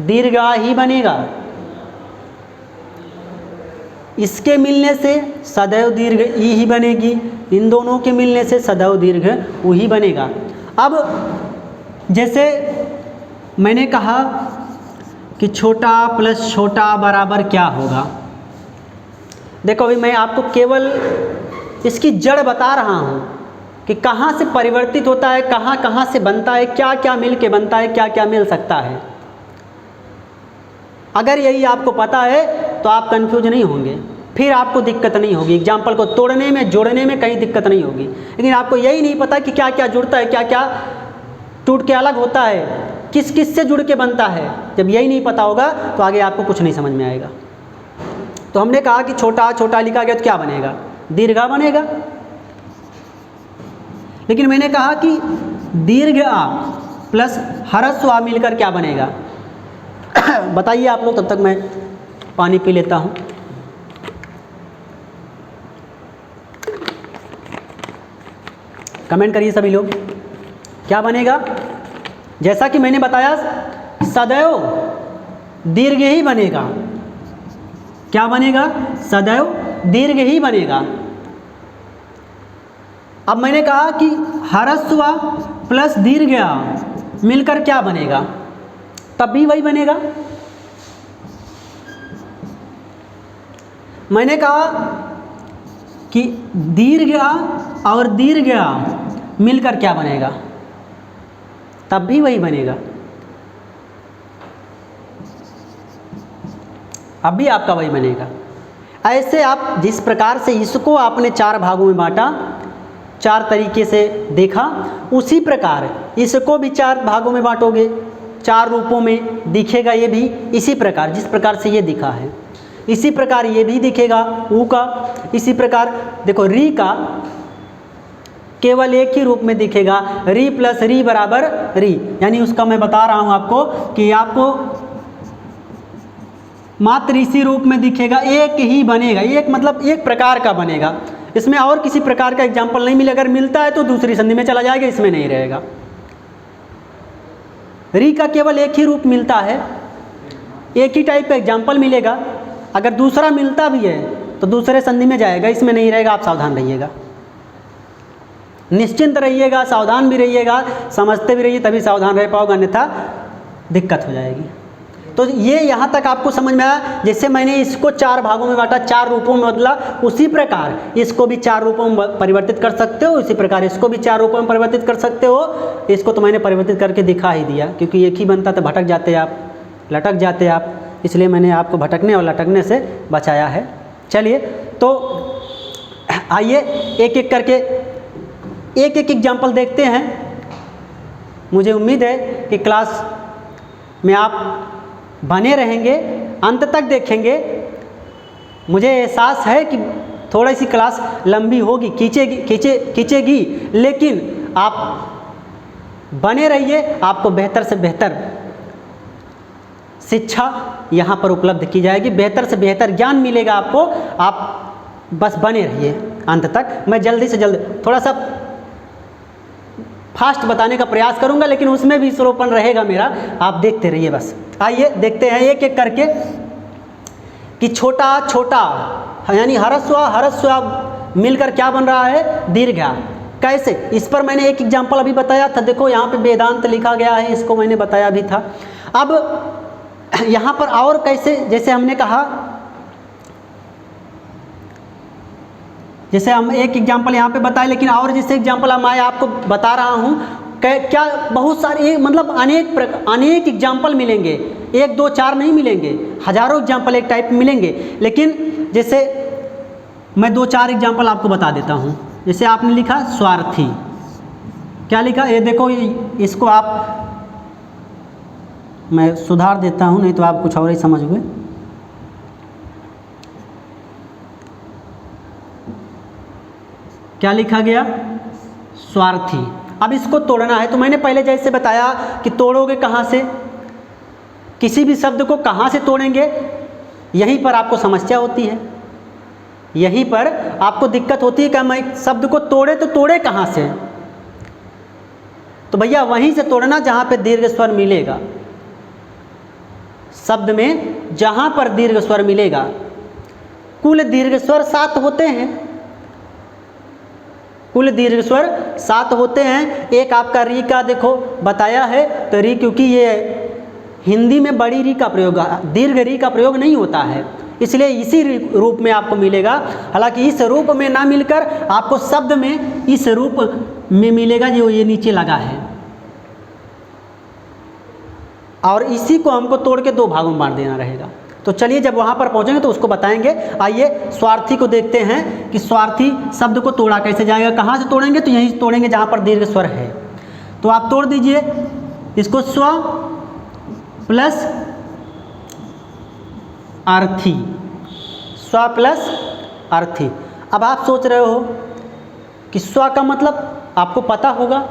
दीर्घ आ ही बनेगा। इसके मिलने से सदैव दीर्घ ई ही बनेगी, इन दोनों के मिलने से सदैव दीर्घ उ ही बनेगा। अब जैसे मैंने कहा कि छोटा प्लस छोटा बराबर क्या होगा, देखो अभी मैं आपको केवल इसकी जड़ बता रहा हूँ कि कहाँ से परिवर्तित होता है, कहाँ कहाँ से बनता है, क्या क्या मिल के बनता है, क्या क्या मिल सकता है। अगर यही आपको पता है तो आप कंफ्यूज नहीं होंगे, फिर आपको दिक्कत नहीं होगी, एग्जाम्पल को तोड़ने में जोड़ने में कहीं दिक्कत नहीं होगी। लेकिन आपको यही नहीं पता कि क्या क्या जुड़ता है, क्या क्या टूट के अलग होता है, किस किस से जुड़ के बनता है, जब यही नहीं पता होगा तो आगे आपको कुछ नहीं समझ में आएगा। तो हमने कहा कि छोटा छोटा लिखा गया तो क्या बनेगा, दीर्घा बनेगा। लेकिन मैंने कहा कि दीर्घ आ प्लस ह्रस्व आ मिलकर क्या बनेगा बताइए आप लोग, तब तक मैं पानी पी लेता हूँ। कमेंट करिए सभी लोग, क्या बनेगा। जैसा कि मैंने बताया सदैव दीर्घ ही बनेगा, क्या बनेगा, सदैव दीर्घ ही बनेगा। अब मैंने कहा कि ह्रस्व आ प्लस दीर्घ आ मिलकर क्या बनेगा, तब भी वही बनेगा। मैंने कहा कि दीर्घ आ और दीर्घ आ मिलकर क्या बनेगा, तब भी वही बनेगा। अब भी आपका वही बनेगा। ऐसे आप जिस प्रकार से इसको आपने 4 भागों में बांटा, 4 तरीके से देखा, उसी प्रकार इसको भी 4 भागों में बांटोगे, 4 रूपों में दिखेगा। ये भी इसी प्रकार, जिस प्रकार से ये दिखा है इसी प्रकार ये भी दिखेगा ऊ का। इसी प्रकार देखो री का केवल एक ही रूप में दिखेगा, री प्लस री बराबर री, यानी उसका मैं बता रहा हूँ आपको कि आपको मात्र इसी रूप में दिखेगा, एक ही बनेगा, एक मतलब एक प्रकार का बनेगा। इसमें और किसी प्रकार का एग्जाम्पल नहीं मिलेगा, अगर मिलता है तो दूसरी संधि में चला जाएगा, इसमें नहीं रहेगा। री का केवल एक ही रूप मिलता है, एक ही टाइप का एग्जाम्पल मिलेगा। अगर दूसरा मिलता भी है तो दूसरे संधि में जाएगा, इसमें नहीं रहेगा। आप सावधान रहिएगा, निश्चिंत रहिएगा, सावधान भी रहिएगा, समझते भी रहिए, तभी सावधान रह पाओगे, अन्यथा दिक्कत हो जाएगी। तो ये यहाँ तक आपको समझ में आया। जैसे मैंने इसको 4 भागों में बांटा, 4 रूपों में बदला, उसी प्रकार इसको भी 4 रूपों में परिवर्तित कर सकते हो, इसी प्रकार इसको भी 4 रूपों में परिवर्तित कर सकते हो। इसको तो मैंने परिवर्तित करके दिखा ही दिया, क्योंकि एक ही बनता तो भटक जाते आप, लटक जाते आप, इसलिए मैंने आपको भटकने और लटकने से बचाया है। चलिए तो आइए एक एक करके एक एक एग्जाम्पल देखते हैं। मुझे उम्मीद है कि क्लास में आप बने रहेंगे, अंत तक देखेंगे। मुझे एहसास है कि थोड़ी सी क्लास लंबी होगी, खींचेगी, लेकिन आप बने रहिए, आपको बेहतर से बेहतर शिक्षा यहाँ पर उपलब्ध की जाएगी, बेहतर से बेहतर ज्ञान मिलेगा आपको। आप बस बने रहिए अंत तक। मैं जल्दी से जल्द थोड़ा सा फास्ट बताने का प्रयास करूँगा, लेकिन उसमें भी स्लोपन रहेगा मेरा, आप देखते रहिए बस। आइए देखते हैं एक एक करके कि छोटा छोटा यानी हरस्व मिलकर क्या बन रहा है, दीर्घा। कैसे, इस पर मैंने एक एग्जाम्पल अभी बताया था। देखो यहाँ पे वेदांत लिखा गया है, इसको मैंने बताया भी था। अब यहाँ पर और कैसे, जैसे हमने कहा, जैसे हम एक एग्जाम्पल यहाँ पे बताए, लेकिन और जैसे एग्जाम्पल मैं आपको बता रहा हूँ क्या बहुत सारे मतलब अनेक एग्जाम्पल मिलेंगे, 1 2 4 नहीं मिलेंगे, हजारों एग्जाम्पल एक टाइप मिलेंगे। लेकिन जैसे मैं 2 4 एग्जाम्पल आपको बता देता हूँ। जैसे आपने लिखा स्वार्थी, क्या लिखा, ये देखो, इसको आप, मैं सुधार देता हूँ, नहीं तो आप कुछ और ही समझोगे। क्या लिखा गया, स्वार्थी। अब इसको तोड़ना है, तो मैंने पहले जैसे बताया कि तोड़ोगे कहाँ से, किसी भी शब्द को कहाँ से तोड़ेंगे, यहीं पर आपको समस्या होती है, यहीं पर आपको दिक्कत होती है कि मैं शब्द को तोड़े तो तोड़े कहाँ से। तो भैया वहीं से तोड़ना जहाँ पे दीर्घ स्वर मिलेगा, शब्द में जहाँ पर दीर्घ स्वर मिलेगा। कुल दीर्घ स्वर 7 होते हैं, कुल दीर्घ स्वर 7 होते हैं। एक आपका री का देखो बताया है, तो री, क्योंकि ये हिंदी में बड़ी री का प्रयोग, दीर्घ री का प्रयोग नहीं होता है, इसलिए इसी रूप में आपको मिलेगा। हालांकि इस रूप में ना मिलकर आपको शब्द में इस रूप में मिलेगा जो ये नीचे लगा है, और इसी को हमको तोड़ के 2 भागों में बांट देना रहेगा। तो चलिए जब वहाँ पर पहुँचेंगे तो उसको बताएंगे। आइए स्वार्थी को देखते हैं कि स्वार्थी शब्द को तोड़ा कैसे जाएगा। कहाँ से तोड़ेंगे, तो यहीं से तोड़ेंगे जहाँ पर दीर्घ स्वर है। तो आप तोड़ दीजिए इसको, स्व प्लस अर्थी, स्व प्लस अर्थी। अब आप सोच रहे हो कि स्व का मतलब आपको पता होगा,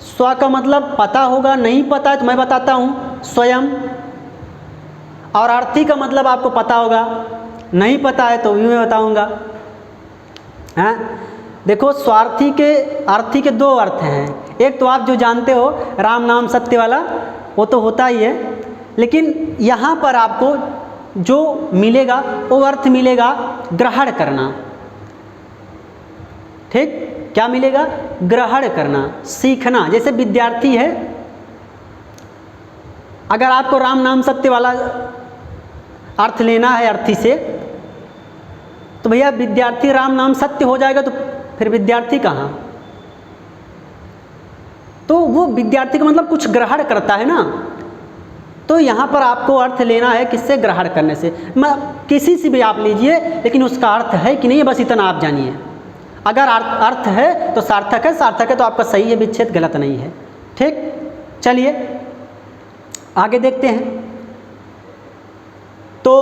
स्व का मतलब पता होगा, नहीं पता है तो मैं बताता हूँ, स्वयं। और अर्थी का मतलब आपको पता होगा, नहीं पता है तो भी मैं बताऊँगा। हैं, देखो स्वार्थी के अर्थी के 2 अर्थ हैं। एक तो आप जो जानते हो राम नाम सत्य वाला, वो तो होता ही है, लेकिन यहाँ पर आपको जो मिलेगा वो अर्थ मिलेगा ग्रहण करना। ठीक, क्या मिलेगा, ग्रहण करना, सीखना। जैसे विद्यार्थी है, अगर आपको राम नाम सत्य वाला अर्थ लेना है अर्थी से, तो भैया विद्यार्थी राम नाम सत्य हो जाएगा, तो फिर विद्यार्थी कहाँ। तो वो विद्यार्थी का मतलब कुछ ग्रहण करता है ना। तो यहाँ पर आपको अर्थ लेना है किससे, ग्रहण करने से। किसी से भी आप लीजिए, लेकिन उसका अर्थ है कि नहीं, बस इतना आप जानिए। अगर अर्थ है तो सार्थक है, सार्थक है तो आपका सही है, विच्छेद गलत नहीं है। ठीक, चलिए आगे देखते हैं। तो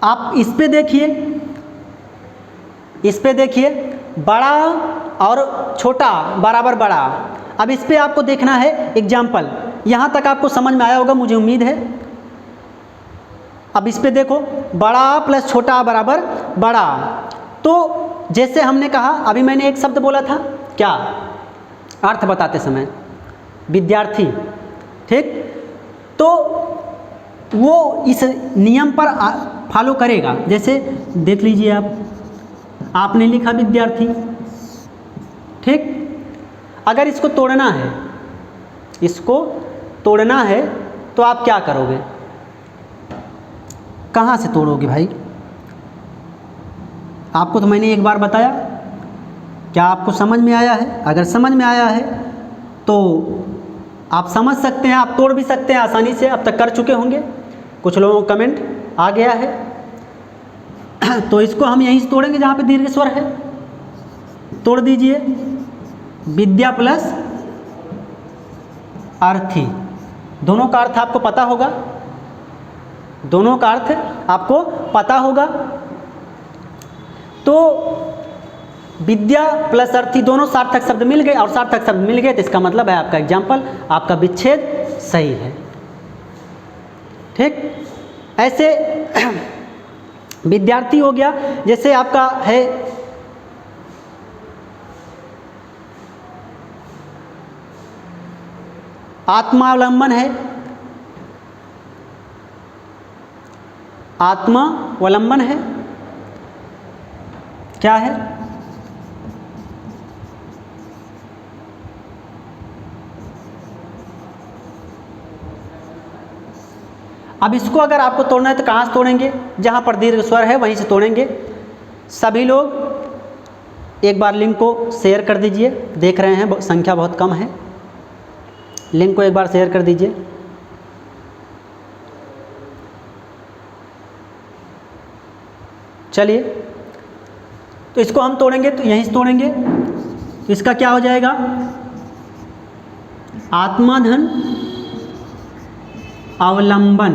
आप इस पे देखिए, इस पे देखिए, बड़ा और छोटा बराबर बड़ा। अब इस पे आपको देखना है एग्जाम्पल। यहाँ तक आपको समझ में आया होगा, मुझे उम्मीद है। अब इस पे देखो, बड़ा प्लस छोटा बराबर बड़ा। तो जैसे हमने कहा, अभी मैंने एक शब्द बोला था, क्या, अर्थ बताते समय, विद्यार्थी। ठीक, तो वो इस नियम पर फॉलो करेगा। जैसे देख लीजिए आपने लिखा विद्यार्थी। ठीक, अगर इसको तोड़ना है, इसको तोड़ना है तो आप क्या करोगे, कहाँ से तोड़ोगे भाई। आपको तो मैंने एक बार बताया, क्या आपको समझ में आया है? अगर समझ में आया है तो आप समझ सकते हैं, आप तोड़ भी सकते हैं आसानी से, अब तक कर चुके होंगे। कुछ लोगों को कमेंट आ गया है। तो इसको हम यहीं से तोड़ेंगे जहाँ पे दीर्घ स्वर है। तोड़ दीजिए, विद्या प्लस अर्थी। दोनों का अर्थ आपको पता होगा, दोनों का अर्थ आपको पता होगा। तो विद्या प्लस अर्थी दोनों सार्थक शब्द मिल गए, और सार्थक शब्द मिल गए तो इसका मतलब है आपका एग्जाम्पल, आपका विच्छेद सही है। ठीक, ऐसे विद्यार्थी हो गया, जैसे आपका है आत्मावलंबन है, आत्मावलंबन है, क्या है? अब इसको अगर आपको तोड़ना है तो कहाँ से तोड़ेंगे? जहाँ पर दीर्घ स्वर है वहीं से तोड़ेंगे। सभी लोग एक बार लिंक को शेयर कर दीजिए, देख रहे हैं संख्या बहुत कम है, लिंक को एक बार शेयर कर दीजिए। चलिए, तो इसको हम तोड़ेंगे तो यहीं से तोड़ेंगे। इसका क्या हो जाएगा? आत्माधन अवलंबन।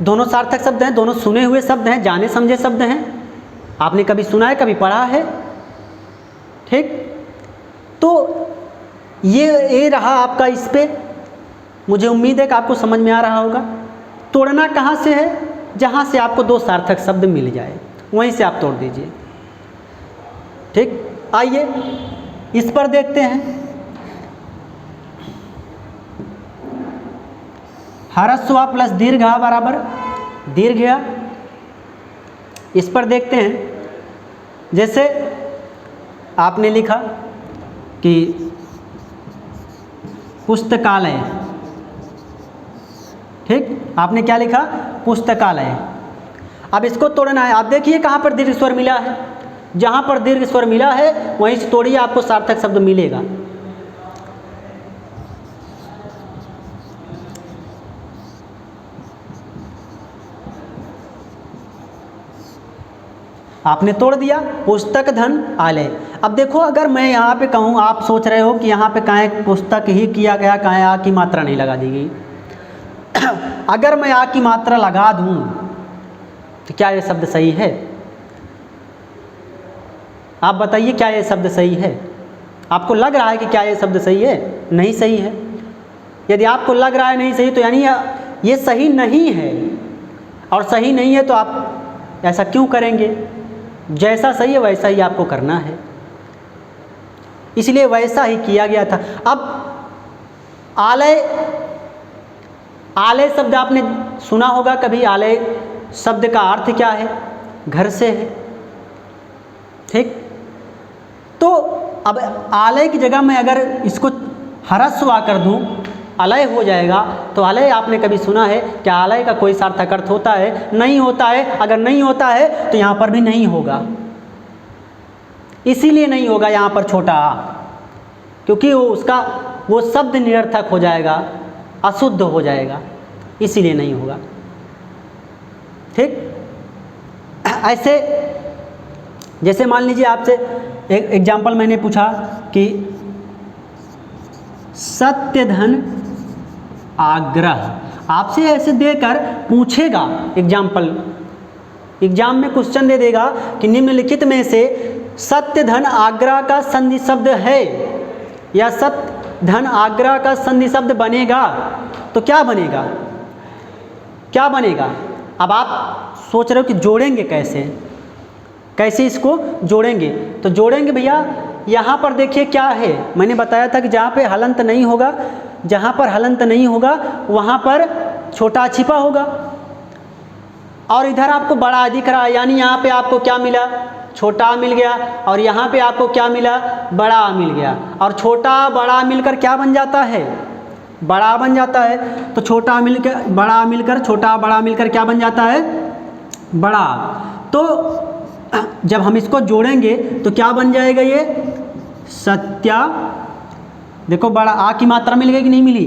दोनों सार्थक शब्द हैं, दोनों सुने हुए शब्द हैं, जाने समझे शब्द हैं। आपने कभी सुना है, कभी पढ़ा है। ठीक, तो ये रहा आपका इस पे। मुझे उम्मीद है कि आपको समझ में आ रहा होगा। तोड़ना कहाँ से है? जहाँ से आपको दो सार्थक शब्द मिल जाए वहीं से आप तोड़ दीजिए। ठीक, आइए इस पर देखते हैं। ह्रस्व आ प्लस दीर्घ आ बराबर दीर्घ आ। इस पर देखते हैं। जैसे आपने लिखा कि पुस्तकालय। ठीक, आपने क्या लिखा? पुस्तकालय। अब इसको तोड़ना है। आप देखिए कहाँ पर दीर्घ स्वर मिला है। जहाँ पर दीर्घ स्वर मिला है वहीं से तोड़िए, आपको सार्थक शब्द मिलेगा। आपने तोड़ दिया, पुस्तक धन आलय। अब देखो, अगर मैं यहाँ पे कहूँ, आप सोच रहे हो कि यहाँ पे काहे पुस्तक ही किया गया, काहे आ की मात्रा नहीं लगा दी गई। अगर मैं आ की मात्रा लगा दूँ तो क्या ये शब्द सही है? आप बताइए, क्या ये शब्द सही है? आपको लग रहा है कि क्या ये शब्द सही है? नहीं सही है। यदि आपको लग रहा है नहीं सही, तो यानी ये सही नहीं है। और सही नहीं है तो आप ऐसा क्यों करेंगे? जैसा सही है वैसा ही आपको करना है, इसलिए वैसा ही किया गया था। अब आलय, आलय शब्द आपने सुना होगा कभी। आलय शब्द का अर्थ क्या है? घर से है। ठीक, तो अब आलय की जगह मैं अगर इसको ह्रस्व आ कर दूं, अलय हो जाएगा। तो अलय आपने कभी सुना है? क्या अलय का कोई सार्थक अर्थ होता है? नहीं होता है। अगर नहीं होता है तो यहाँ पर भी नहीं होगा। इसीलिए नहीं होगा यहाँ पर छोटा आ, क्योंकि वो शब्द निरर्थक हो जाएगा, अशुद्ध हो जाएगा, इसीलिए नहीं होगा। ठीक, ऐसे जैसे मान लीजिए आपसे एक एग्जाम्पल मैंने पूछा कि सत्य धन आग्रह। आपसे ऐसे देकर पूछेगा, एग्जाम में क्वेश्चन दे देगा कि निम्नलिखित में से सत्य धन आग्रह का संधि शब्द है या सत्य धन आग्रह का संधि शब्द बनेगा, तो क्या बनेगा? क्या बनेगा? अब आप सोच रहे हो कि जोड़ेंगे कैसे, कैसे इसको जोड़ेंगे? तो जोड़ेंगे भैया, यहाँ पर देखिए क्या है। मैंने बताया था कि जहाँ पे हलंत नहीं होगा, जहाँ पर हलंत नहीं होगा वहाँ पर छोटा छिपा होगा, और इधर आपको बड़ा दिख रहा है, यानी यहाँ पे आपको क्या मिला? छोटा मिल गया। और यहाँ पे आपको क्या मिला? बड़ा मिल गया। और छोटा बड़ा मिलकर क्या बन जाता है? बड़ा बन जाता है। तो छोटा मिलकर बड़ा मिलकर, छोटा बड़ा मिलकर क्या बन जाता है? बड़ा। तो जब हम इसको जोड़ेंगे तो क्या बन जाएगा? ये सत्या, देखो बड़ा आ की मात्रा मिल गई कि नहीं मिली?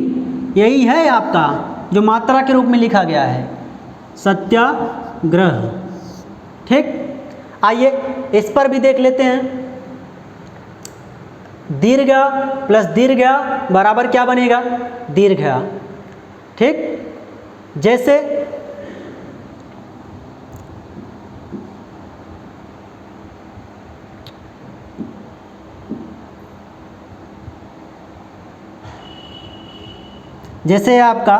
यही है आपका जो मात्रा के रूप में लिखा गया है, सत्याग्रह। ठीक, आइए इस पर भी देख लेते हैं। दीर्घ प्लस दीर्घ बराबर क्या बनेगा? दीर्घ। ठीक, जैसे जैसे आपका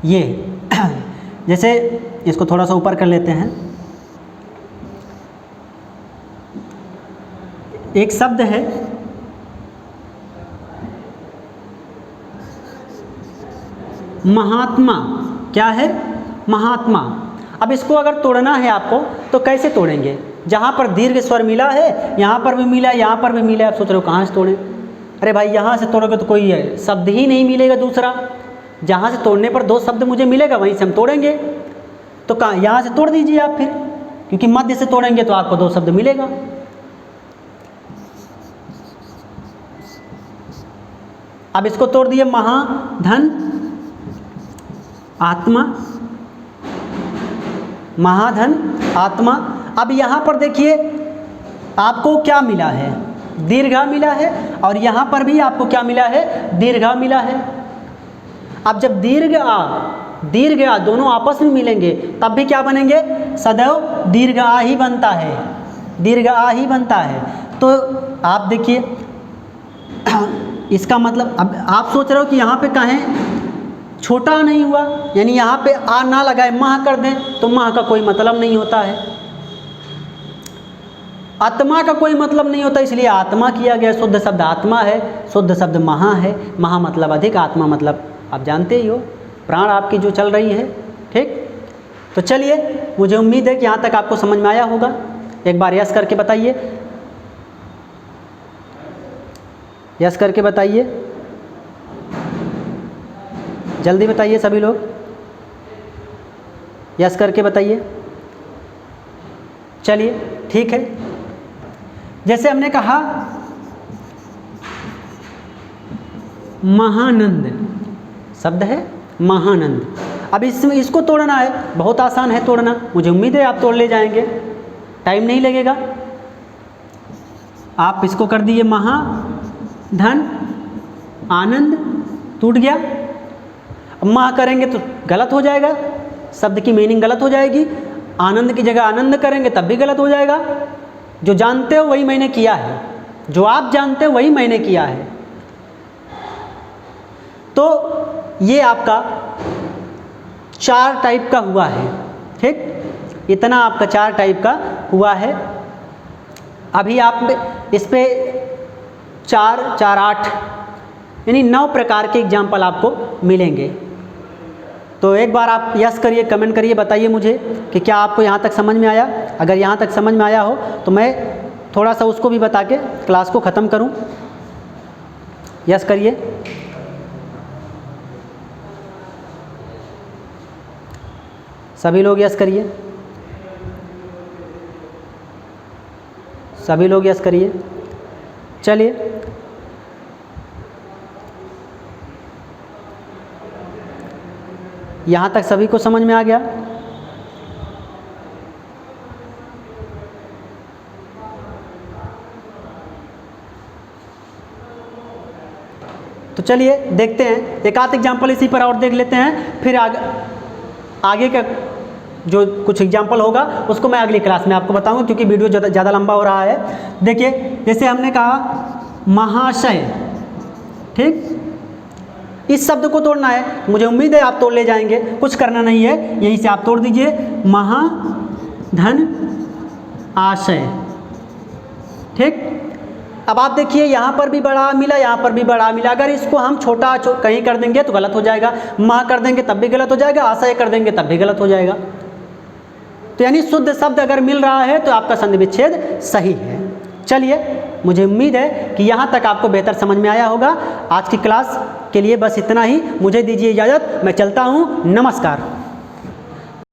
ये जैसे इसको थोड़ा सा ऊपर कर लेते हैं। एक शब्द है महात्मा। क्या है? महात्मा। अब इसको अगर तोड़ना है आपको तो कैसे तोड़ेंगे? जहाँ पर दीर्घ स्वर मिला है, यहाँ पर भी मिला है, यहाँ पर भी मिला है, आप सोच रहे हो कहाँ से तोड़ें? अरे भाई यहाँ से तोड़ोगे तो कोई शब्द ही नहीं मिलेगा दूसरा। जहाँ से तोड़ने पर दो शब्द मुझे मिलेगा वहीं से हम तोड़ेंगे। तो कहाँ, यहाँ से तोड़ दीजिए आप फिर, क्योंकि मध्य से तोड़ेंगे तो आपको दो शब्द मिलेगा। अब इसको तोड़ दिए, महाधन आत्मा, महाधन आत्मा। अब यहाँ पर देखिए आपको क्या मिला है? दीर्घा मिला है, और यहाँ पर भी आपको क्या मिला है? दीर्घा मिला है। अब जब दीर्घ आ दोनों आपस में मिलेंगे तब भी क्या बनेंगे? सदैव दीर्घ आ ही बनता है, दीर्घ आ ही बनता है। तो आप देखिए इसका मतलब, अब आप सोच रहे हो कि यहाँ पे कहें छोटा नहीं हुआ, यानी यहाँ पे आ ना लगाए माह कर दें तो माह का कोई मतलब नहीं होता है, आत्मा का कोई मतलब नहीं होता, इसलिए आत्मा किया गया। शुद्ध शब्द आत्मा है, शुद्ध शब्द महा है। महा मतलब अधिक, आत्मा मतलब आप जानते ही हो प्राण आपकी जो चल रही है। ठीक, तो चलिए, मुझे उम्मीद है कि यहाँ तक आपको समझ में आया होगा। एक बार यस करके बताइए, यस करके बताइए, जल्दी बताइए सभी लोग, यस करके बताइए। चलिए ठीक है, जैसे हमने कहा महानंद शब्द है, महानंद। अब इसमें इसको तोड़ना है, बहुत आसान है तोड़ना, मुझे उम्मीद है आप तोड़ ले जाएंगे, टाइम नहीं लगेगा। आप इसको कर दिए महाधन आनंद, टूट गया। अब माह करेंगे तो गलत हो जाएगा, शब्द की मीनिंग गलत हो जाएगी। आनंद की जगह आनंद करेंगे तब भी गलत हो जाएगा। जो जानते हो वही मैंने किया है, जो आप जानते हो वही मैंने किया है। तो ये आपका 4 टाइप का हुआ है। ठीक, इतना आपका 4 टाइप का हुआ है। अभी आप इस पे 4 4 8 यानी 9 प्रकार के एग्जाम्पल आपको मिलेंगे। तो एक बार आप यस करिए, कमेंट करिए, बताइए मुझे कि क्या आपको यहाँ तक समझ में आया। अगर यहाँ तक समझ में आया हो तो मैं थोड़ा सा उसको भी बता के क्लास को ख़त्म करूँ। यस करिए, सभी लोग यस करिए, सभी लोग यस करिए। चलिए, यहाँ तक सभी को समझ में आ गया। तो चलिए देखते हैं, एक आध एग्जाम्पल इसी पर और देख लेते हैं, फिर आगे का जो कुछ एग्जाम्पल होगा उसको मैं अगली क्लास में आपको बताऊंगा, क्योंकि वीडियो ज़्यादा लंबा हो रहा है। देखिए, जैसे हमने कहा महाशय, ठीक, इस शब्द को तोड़ना है, मुझे उम्मीद है आप तोड़ ले जाएंगे, कुछ करना नहीं है, यहीं से आप तोड़ दीजिए। महाधन आशय। ठीक, अब आप देखिए यहाँ पर भी बड़ा मिला, यहाँ पर भी बड़ा मिला। अगर इसको हम छोटा कहीं कर देंगे तो गलत हो जाएगा, माँ कर देंगे तब भी गलत हो जाएगा, आशय कर देंगे तब भी गलत हो जाएगा। तो यानी शुद्ध शब्द अगर मिल रहा है तो आपका संधि विच्छेद सही है। चलिए, मुझे उम्मीद है कि यहाँ तक आपको बेहतर समझ में आया होगा। आज की क्लास के लिए बस इतना ही, मुझे दीजिए इजाज़त, मैं चलता हूँ। नमस्कार।